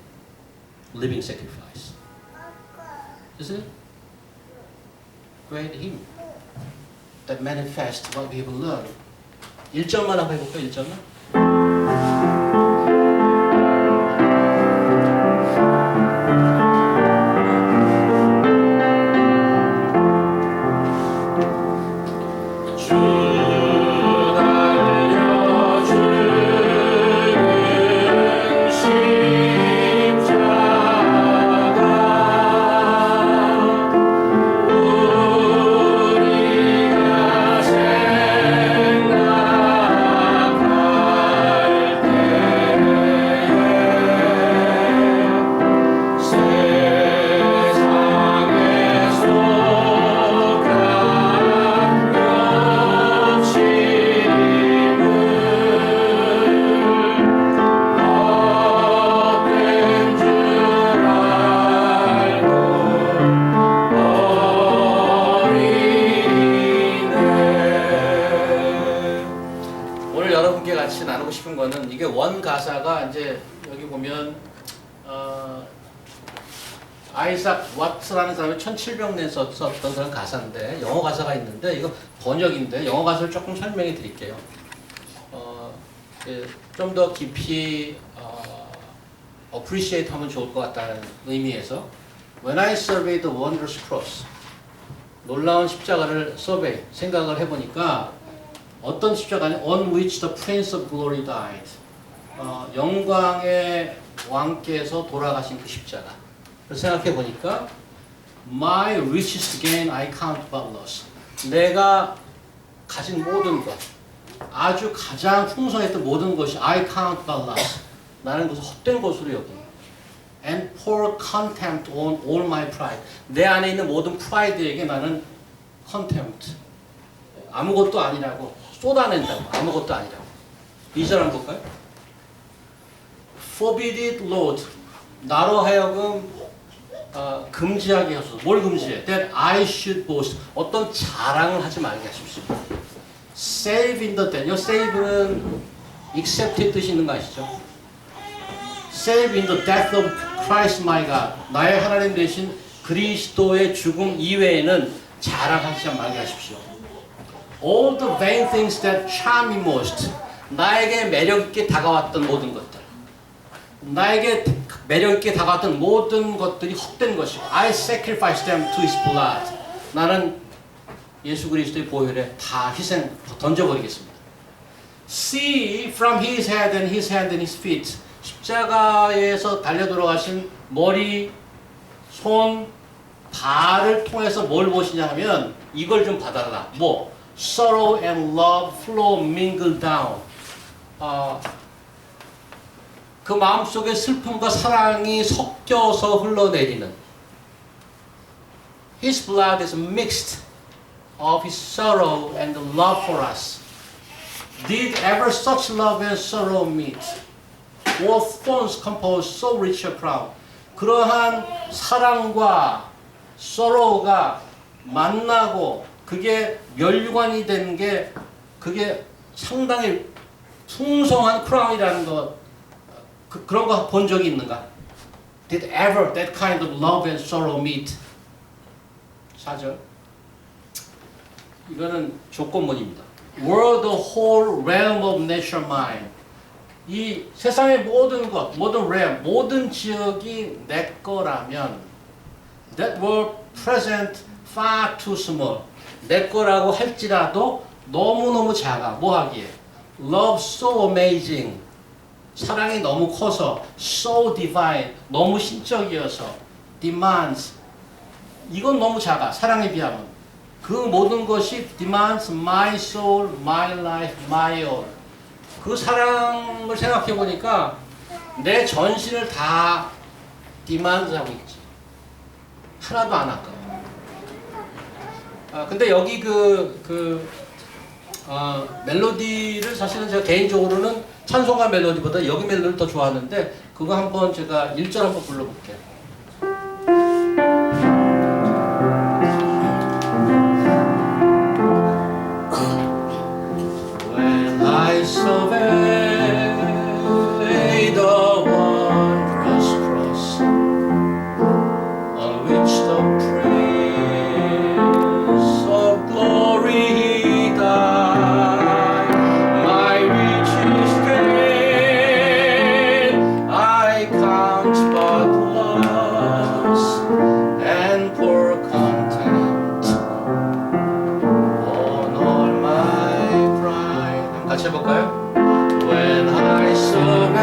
Living sacrifice. Isn't it? Great hymn that manifests what we have learned. 1절만 한번 해볼까요? 1절만. 가사가 이제 여기 보면 아이삭 왓츠라는 사람이 1700년에 썼던 그런 가사인데 영어 가사가 있는데 이거 번역인데 영어 가사를 조금 설명해 드릴게요. 좀 더 깊이 appreciate 하면 좋을 것 같다는 의미에서 When I survey the wondrous cross 놀라운 십자가를 생각을 해보니까 어떤 십자가냐 On which the Prince of Glory died 영광의 왕께서 돌아가신 그 십자가 생각해 보니까 My richest gain I count but loss 내가 가진 모든 것 아주 가장 풍성했던 모든 것이 I count but loss 나는 그것을 헛된 것으로 여깁니다. And pour contempt on all my pride 내 안에 있는 모든 프라이드에게 나는 contempt 아무것도 아니라고 쏟아낸다고 아무것도 아니라고 2절 한번 볼까요? Forbid it, Lord. 나로 하여금 금지하게 하소서. 뭘 금지해? That I should boast. 어떤 자랑을 하지 말게 하십시오. Save in the dead. 이 save는 accept의 뜻이 있는 거 아시죠? Save in the death of Christ my God. 나의 하나님 대신 그리스도의 죽음 이외에는 자랑하지 말게 하십시오. All the vain things that charm me most. 나에게 매력 있게 다가왔던 모든 것들. 나에게 매력 있게 다가왔던 모든 것들이 헛된 것이고 I sacrifice them to His blood. 나는 예수 그리스도의 보혈에 다 희생 던져버리겠습니다. See from his head and his hand and his feet. 십자가에서 달려 돌아가신 머리, 손, 발을 통해서 뭘 보시냐 하면 이걸 좀 봐달라. 뭐? Sorrow and love flow mingle down. 그 마음속에 슬픔과 사랑이 섞여서 흘러내리는. His blood is mixed of his sorrow and the love for us. Did ever such love and sorrow meet? Both thorns compose so rich a crown. 그러한 사랑과 sorrow가 만나고 그게 멸류관이 되는 게 그게 상당히 풍성한 크라운이라는 것 그런 거 본 적이 있는가? Did ever that kind of love and sorrow meet? 4절. 이거는 조건문입니다. Were the whole realm of nature mine. 이 세상의 모든 것, 모든 realm, 모든 지역이 내 거라면 that were present far too small. 내 거라고 할지라도 너무너무 작아. 뭐 하기에? Love so amazing. 사랑이 너무 커서 so divine. 너무 신적이어서 demands. 이건 너무 작아. 사랑에 비하면. 그 모든 것이 demands my soul, my life, my all. 그 사랑을 생각해 보니까 내 전신을 다 demand하고 있지. 하나도 안 아까워. 근데 여기 멜로디를 사실은 제가 개인적으로는 찬송가 멜로디보다 여기 멜로디를 더 좋아하는데 그거 한번 제가 1절 한번 불러볼게요. When I survey the wondrous cross on which the Prince of Glory died, my riches gain I count but loss, and pour content on all my pride. 한번 같이 해볼까요? When I survey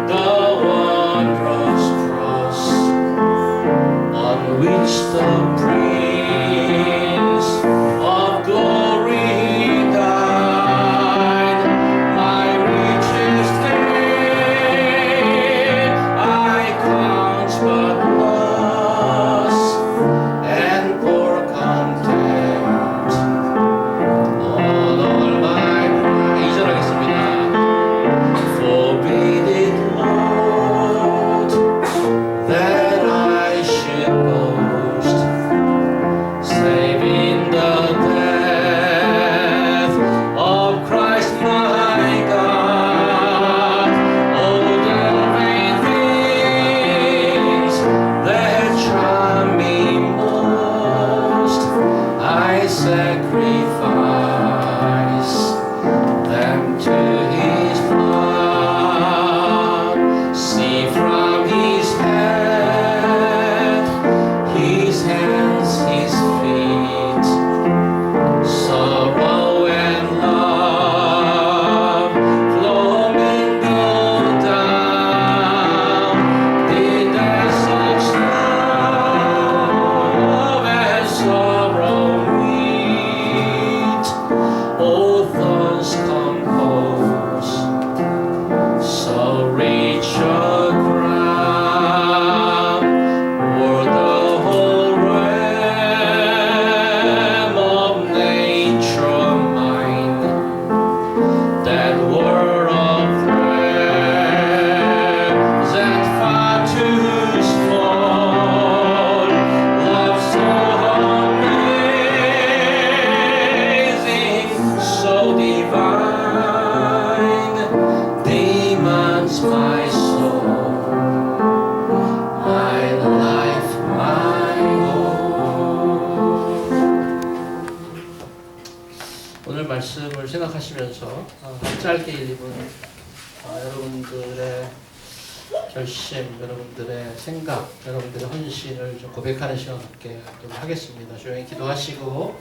the wondrous cross on which the Prince of Glory died, my riches gain I count but loss, and pour content on all my pride. 2절 하겠습니다. Forbid it, Lord, that I should boast, save in the death of Christ my God. All the vain things that charm me most, I sacrifice them to his blood. See from his head, his hands, his feet, sorrow and love flow mingle down. Did there such love and sorrow meet? All thoughts compose so rich a ground, o'er the whole realm of nature mine, that were of present far too small, love so amazing, so divine, demands my soul, my life, my all. 오늘 말씀을 생각하시면서 짧게 1분 여러분들의 결심, 여러분들의 생각, 여러분들의 헌신을 좀 고백하는 시간 갖게 하겠습니다. 조용히 기도하시고